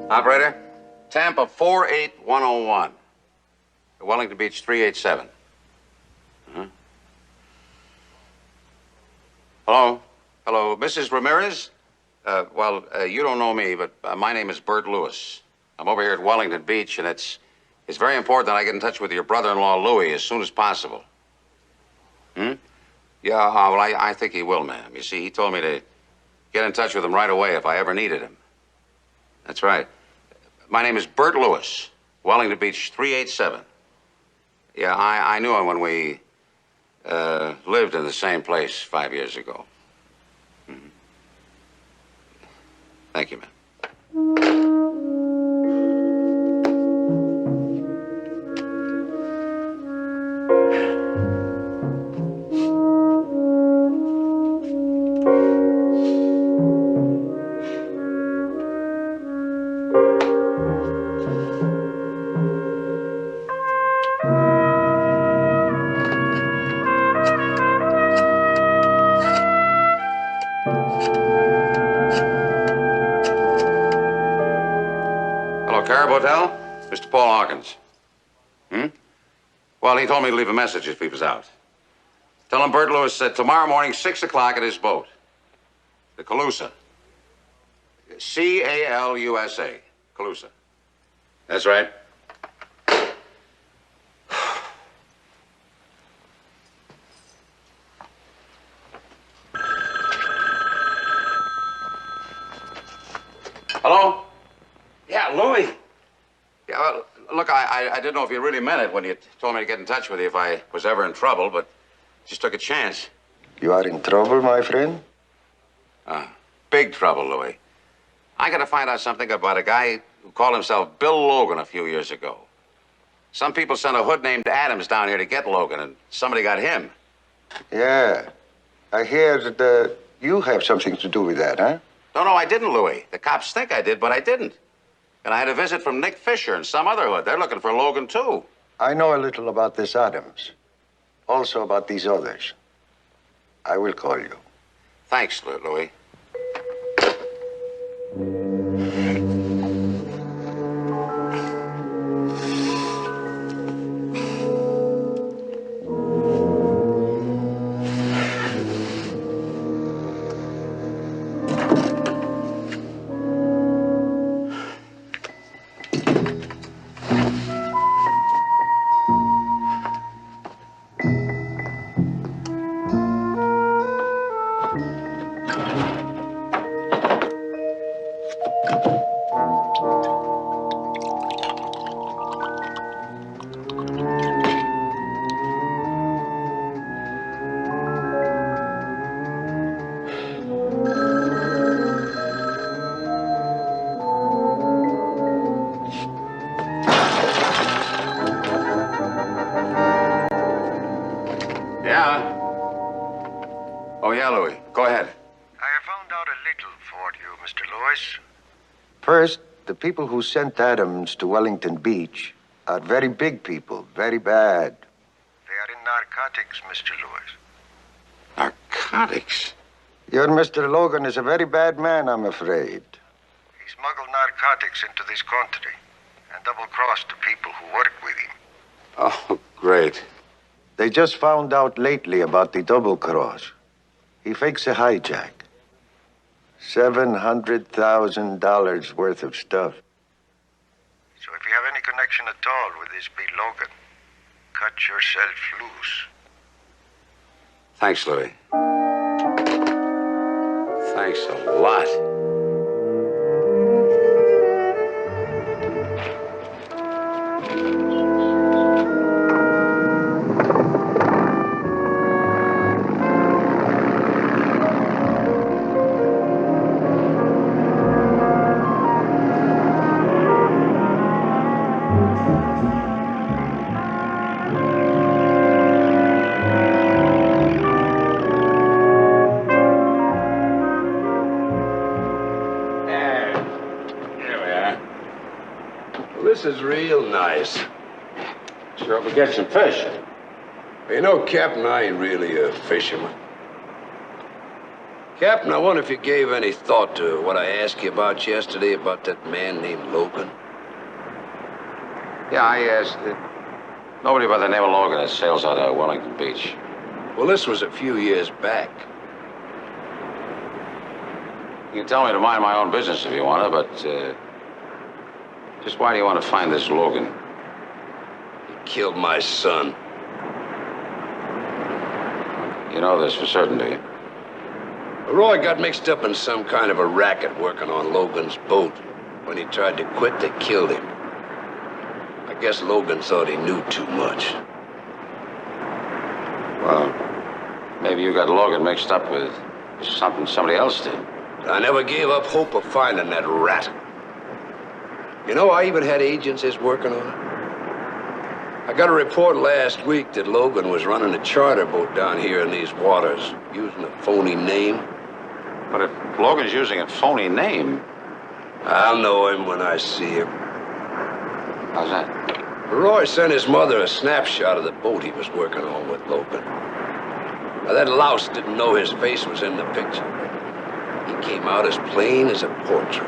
Operator, Tampa 48101. Wellington Beach 387. Hello? Hello, Mrs. Ramirez? You don't know me, but my name is Bert Lewis. I'm over here at Wellington Beach, and it's very important that I get in touch with your brother-in-law, Louis, as soon as possible. Yeah, I think he will, ma'am. You see, he told me to get in touch with him right away if I ever needed him. That's right. My name is Bert Lewis, Wellington Beach 387. Yeah, I knew him when we lived in the same place 5 years ago. Thank you, ma'am. Hotel? Mr. Paul Hawkins. Well, he told me to leave a message if he was out. Tell him Bert Lewis said tomorrow morning, 6 o'clock at his boat. The Calusa. C-A-L-U-S-A. Calusa. That's right. Hello? Yeah, Louis. Yeah, well, look, I didn't know if you really meant it when you told me to get in touch with you if I was ever in trouble, but just took a chance. You are in trouble, my friend? Big trouble, Louis. I got to find out something about a guy who called himself Bill Logan a few years ago. Some people sent a hood named Adams down here to get Logan, and somebody got him. Yeah. I hear that you have something to do with that, huh? No, I didn't, Louis. The cops think I did, but I didn't. And I had a visit from Nick Fisher and some other hood. They're looking for Logan, too. I know a little about this Adams. Also about these others. I will call you. Thanks, Louis. First, the people who sent Adams to Wellington Beach are very big people, very bad. They are in narcotics, Mr. Lewis. Narcotics? Your Mr. Logan is a very bad man, I'm afraid. He smuggled narcotics into this country and double-crossed the people who work with him. Oh, great. They just found out lately about the double-cross. He fakes a hijack. $700,000 worth of stuff. So if you have any connection at all with this Bill Logan, cut yourself loose. Thanks, Louis. Thanks a lot. This is real nice. Sure hope we get some fish. You know, Captain, I ain't really a fisherman. Captain, I wonder if you gave any thought to what I asked you about yesterday about that man named Logan. Yeah, I asked. Nobody by the name of Logan that sails out of Wellington Beach. Well, this was a few years back. You can tell me to mind my own business if you want to, but just why do you want to find this Logan? He killed my son. You know this for certain, do you? Roy got mixed up in some kind of a racket working on Logan's boat. When he tried to quit, they killed him. I guess Logan thought he knew too much. Well, maybe you got Logan mixed up with something somebody else did. I never gave up hope of finding that rat. You know, I even had agencies working on it. I got a report last week that Logan was running a charter boat down here in these waters, using a phony name. But if Logan's using a phony name... I'll know him when I see him. How's that? Roy sent his mother a snapshot of the boat he was working on with Logan. Now, that louse didn't know his face was in the picture. He came out as plain as a portrait.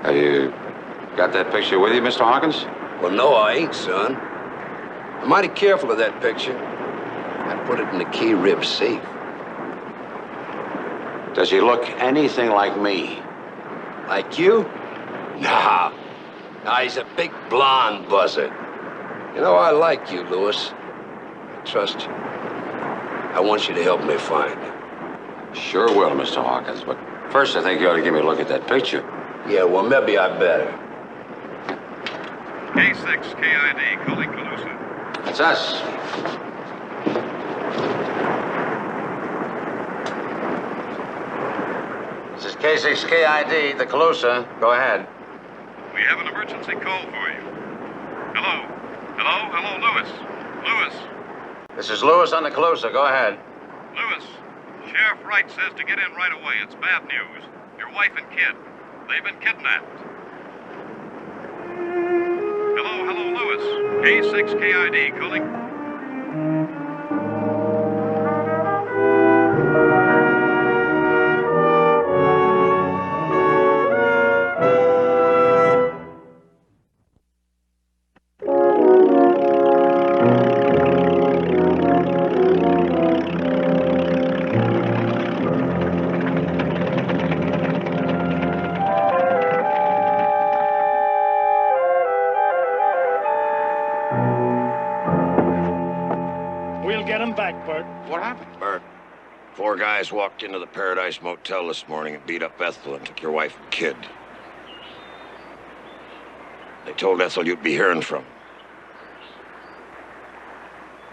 Have you got that picture with you, Mr. Hawkins? Well, no, I ain't, son. I'm mighty careful of that picture. I put it in the key rib safe. Does he look anything like me? Like you? Nah. Nah, he's a big blonde buzzard. You know, I like you, Lewis. I trust you. I want you to help me find him. Sure will, Mr. Hawkins, but first I think you ought to give me a look at that picture. Yeah, well, maybe I better. K6 KID, calling Calusa. That's us. This is K6 KID, the Calusa. Go ahead. We have an emergency call for you. Hello? Hello? Hello, Lewis? Lewis? This is Lewis on the Calusa. Go ahead. Lewis, Sheriff Wright says to get in right away. It's bad news. Your wife and kid. They've been kidnapped. Hello, hello, Lewis. K6 KID calling. What happened? Bert, 4 guys walked into the Paradise Motel this morning and beat up Ethel and took your wife and kid. They told Ethel you'd be hearing from.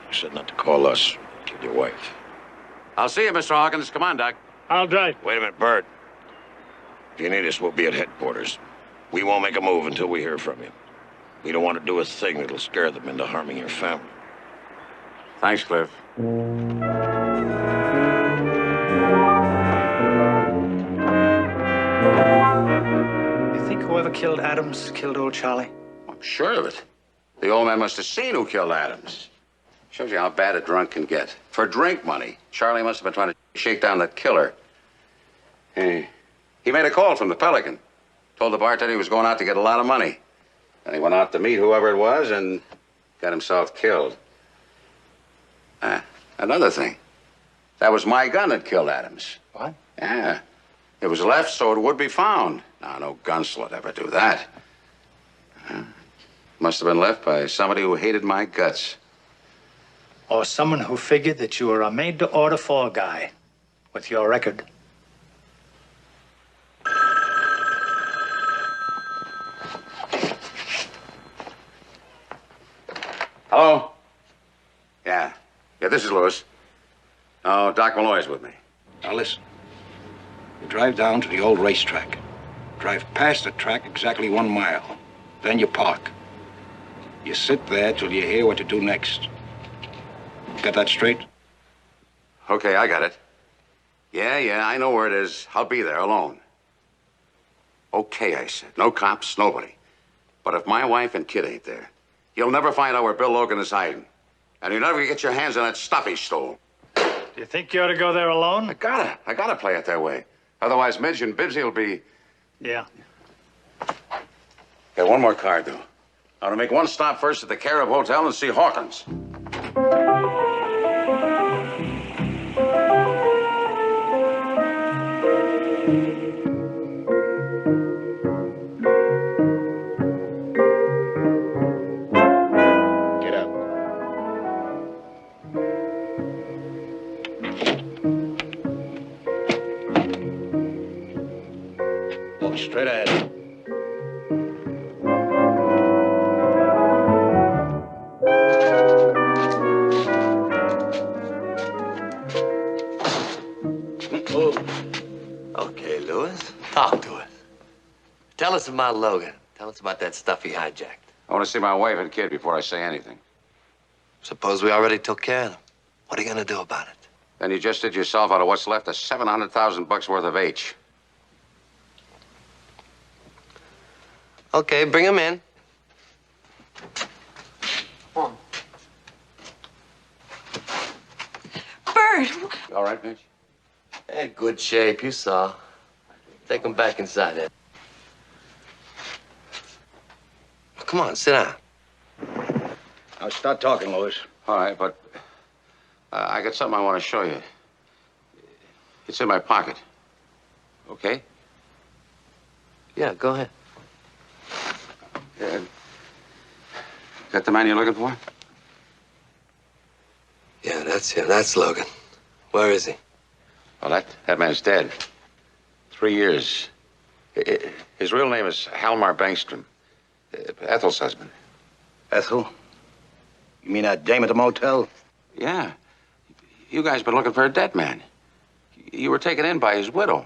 You said not to call us, kill your wife. I'll see you, Mr. Hawkins. Come on, Doc. I'll drive. Wait a minute, Bert. If you need us, we'll be at headquarters. We won't make a move until we hear from you. We don't want to do a thing that'll scare them into harming your family. Thanks, Cliff. You think whoever killed Adams killed old Charlie? I'm sure of it. The old man must have seen who killed Adams. Shows you how bad a drunk can get. For drink money, Charlie must have been trying to shake down that killer. He made a call from the Pelican. Told the bartender he was going out to get a lot of money. And he went out to meet whoever it was and got himself killed. Another thing. That was my gun that killed Adams. What? Yeah. It was left so it would be found. Now, no gunslet ever do that. Must have been left by somebody who hated my guts. Or someone who figured that you were a made-to-order fall guy with your record. Hello? Yeah. Yeah, this is Lewis. Oh, Doc Malloy's with me. Now listen. You drive down to the old racetrack. Drive past the track exactly 1 mile. Then you park. You sit there till you hear what to do next. Got that straight? Okay, I got it. Yeah, I know where it is. I'll be there alone. Okay, I said. No cops, nobody. But if my wife and kid ain't there, you'll never find out where Bill Logan is hiding. And you'll never get your hands on that stuff he stole. Do you think you ought to go there alone? I gotta play it that way. Otherwise, Midge and Bibbsy will be... Yeah. Got one more card, though. I want to make one stop first at the Carib Hotel and see Hawkins. Get up. Walk straight ahead. Okay, Lewis, talk to us. Tell us about Logan. Tell us about that stuff he hijacked. I want to see my wife and kid before I say anything. Suppose we already took care of them. What are you gonna do about it? Then you just did yourself out of what's left of $700,000 worth of H. Okay, bring him in. Bert! You all right, Mitch? In good shape, you saw. Take him back inside there. Come on, sit down. Now start talking, Louis. All right, but I got something I want to show you. It's in my pocket. Okay? Yeah, go ahead. Got the man you're looking for? Yeah, that's him. That's Logan. Where is he? Well, that man's dead. 3 years. His real name is Halmar Bangstrom. Ethel's husband. Ethel? You mean that dame at the motel? Yeah. You guys been looking for a dead man. You were taken in by his widow.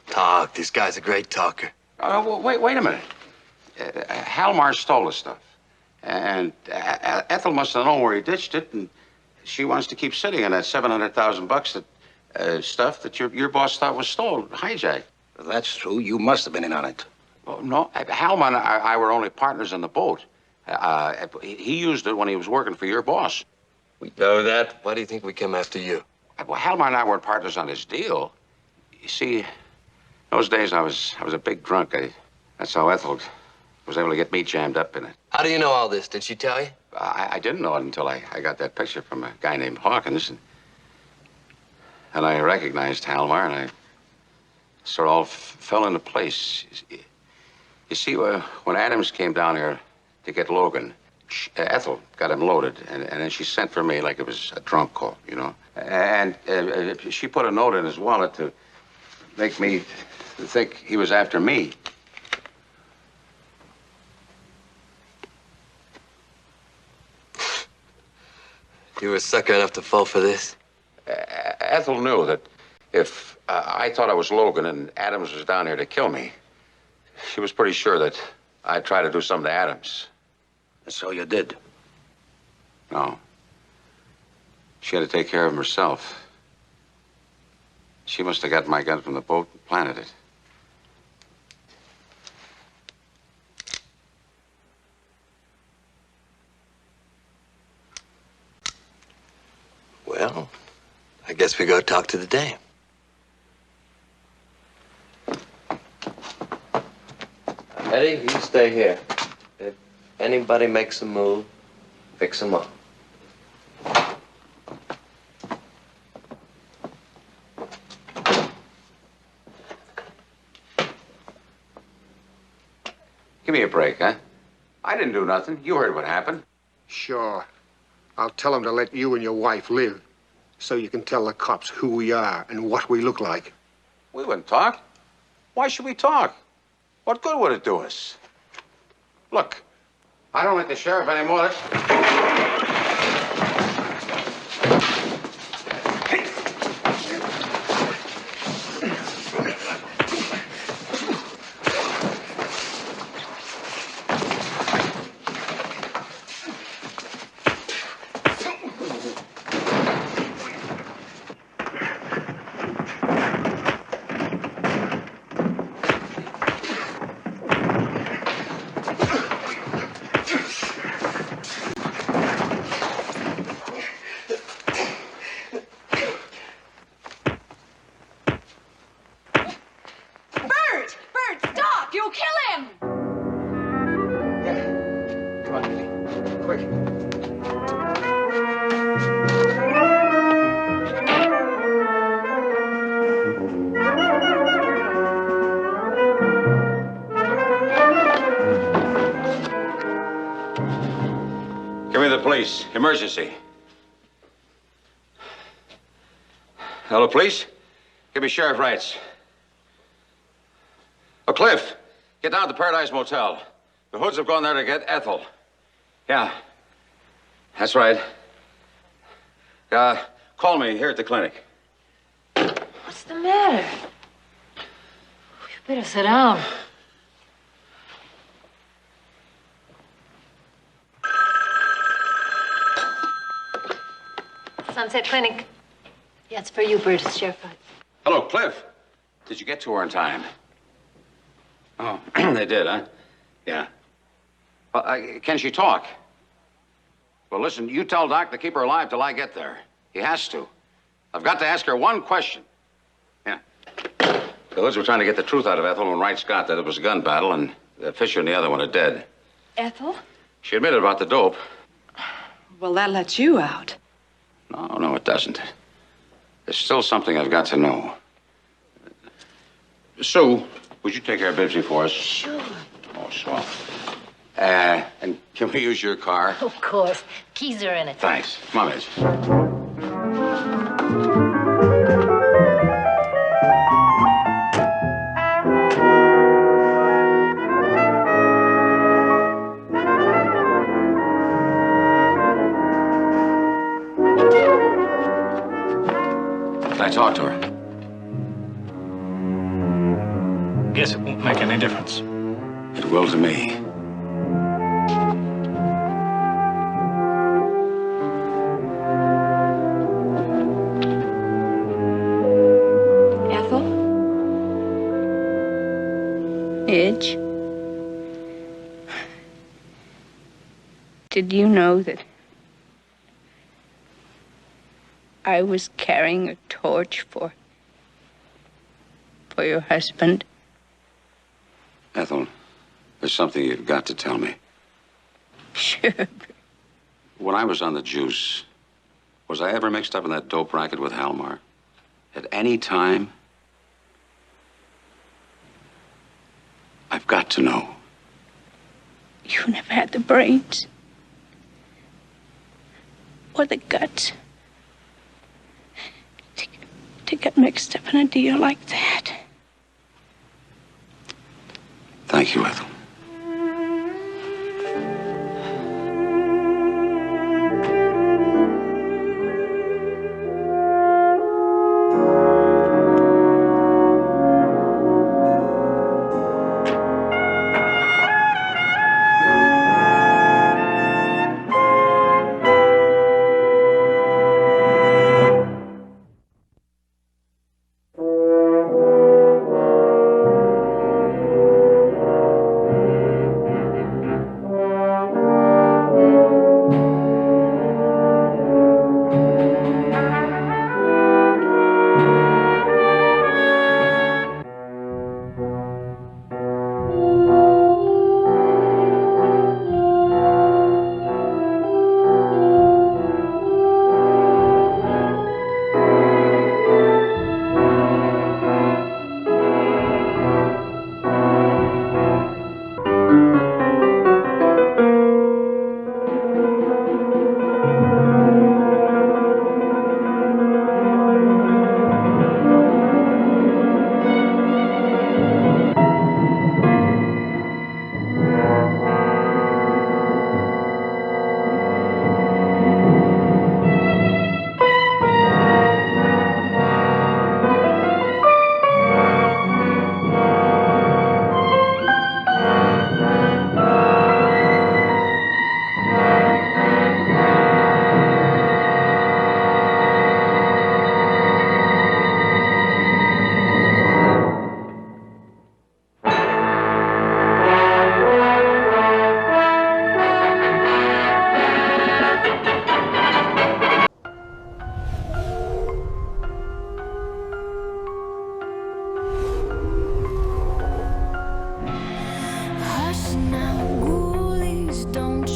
Talk. This guy's a great talker. Well, wait a minute. Halmar stole the stuff. And Ethel must have known where he ditched it, and she wants to keep sitting on that $700,000 that stuff that your boss thought was stolen, hijacked. If that's true, you must have been in on it. Oh, no, Halmar and I were only partners on the boat. He used it when he was working for your boss. We know that. Why do you think we came after you? Well, Halmar and I weren't partners on this deal. You see, those days I was a big drunk. That's how Ethel was able to get me jammed up in it. How do you know all this? Did she tell you? I didn't know it until I got that picture from a guy named Hawkins. And I recognized Halmar, and I sort of all fell into place. You see, when Adams came down here to get Logan, Ethel got him loaded, and then she sent for me like it was a drunk call, you know? And she put a note in his wallet to make me think he was after me. You were sucker enough to fall for this? Ethel knew that if I thought I was Logan and Adams was down here to kill me, she was pretty sure that I'd try to do something to Adams. And so you did? No. She had to take care of him herself. She must have got my gun from the boat and planted it. Well, I guess we go talk to the dame. Eddie, you stay here. If anybody makes a move, fix them up. Give me a break, huh? I didn't do nothing. You heard what happened. Sure. I'll tell them to let you and your wife live, so you can tell the cops who we are and what we look like. We wouldn't talk. Why should we talk? What good would it do us? Look, I don't like the sheriff anymore. Give me the police. Emergency. Hello, police? Give me Sheriff Wrights. Oh, Cliff, get down to the Paradise Motel. The Hoods have gone there to get Ethel. Yeah, that's right. Call me here at the clinic. What's the matter? You better sit down. Sunset Clinic. Yeah, it's for you, Bert. It's Sheriff Wright. Hello, Cliff. Did you get to her in time? Oh, they did, huh? Yeah. Can she talk? Well, listen, you tell Doc to keep her alive till I get there. He has to. I've got to ask her one question. Yeah. The Hoods were trying to get the truth out of Ethel when Wrights got that it was a gun battle and Fisher and the other one are dead. Ethel? She admitted about the dope. Well, that lets you out. No, it doesn't. There's still something I've got to know. Sue, would you take care of Bibbsy for us? Sure. Oh, swell. And can we use your car? Of course. Keys are in it. Thanks. Come on, Miss. Can I talk to her? Guess it won't make any difference. It will to me. Ethel? Midge, did you know that I was carrying a torch for your husband? Ethel, there's something you've got to tell me. Sure. When I was on the juice, was I ever mixed up in that dope racket with Halmar? At any time? I've got to know. You never had the brains or the guts to get mixed up in a deal like that. Thank you, Ethel.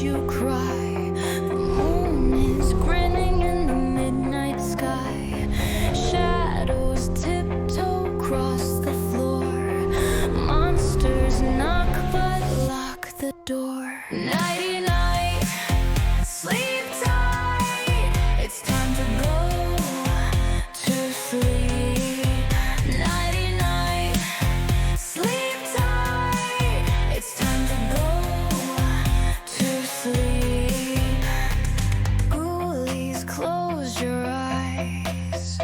you cry. The moon is grinning in the midnight sky. Shadows tiptoe across the floor. Monsters knock but lock the door. Nighty night, sleep tight. It's time to go to sleep. Nighty night, sleep tight. It's time to go to sleep. Ghoulies, close your eyes.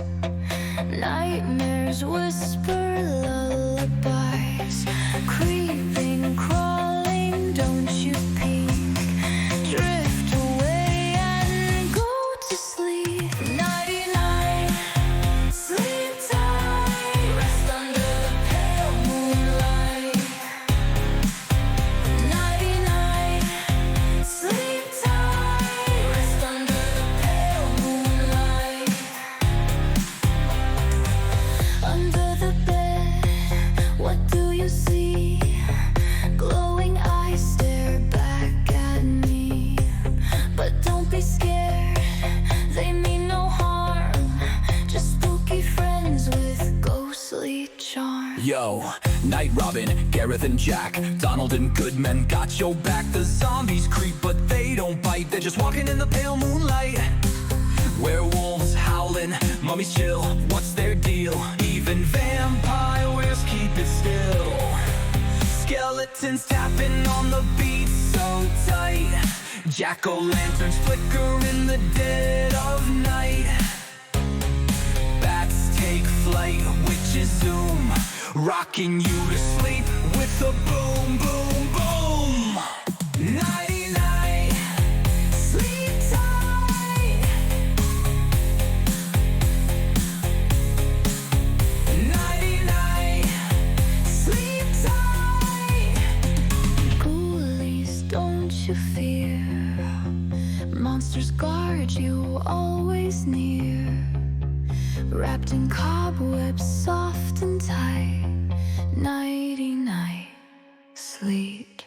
Nightmares whisper lullabies. Creeping, crawling, don't you peek. Drift away and go to sleep. Nighty night, sleep tight. Rest under the pale moonlight. Nighty night, sleep tight. Rest under the pale moonlight. Under the bed, what do you see? Glowing eyes stare back at me. But don't be scared, they mean no harm. Just spooky friends with ghostly charm. Yo, Night Robin, Gareth and Jack, Donald and Goodman got your back. The zombies creep but they don't bite. They're just walking in the pale moonlight. Werewolves howling, mummies chill, what's their deal? Even vampires keep it still. Skeletons tapping on the beat so tight. Jack-o'-lanterns flicker in the dead of night. Bats take flight, witches zoom, rocking you to sleep with a boom, boom, boom. Nighty night, sleep tight. Nighty night, sleep tight. Ghoulies, don't you fear. Monsters guard you, always near. Wrapped in cobwebs, soft and tight. Nighty night, sleep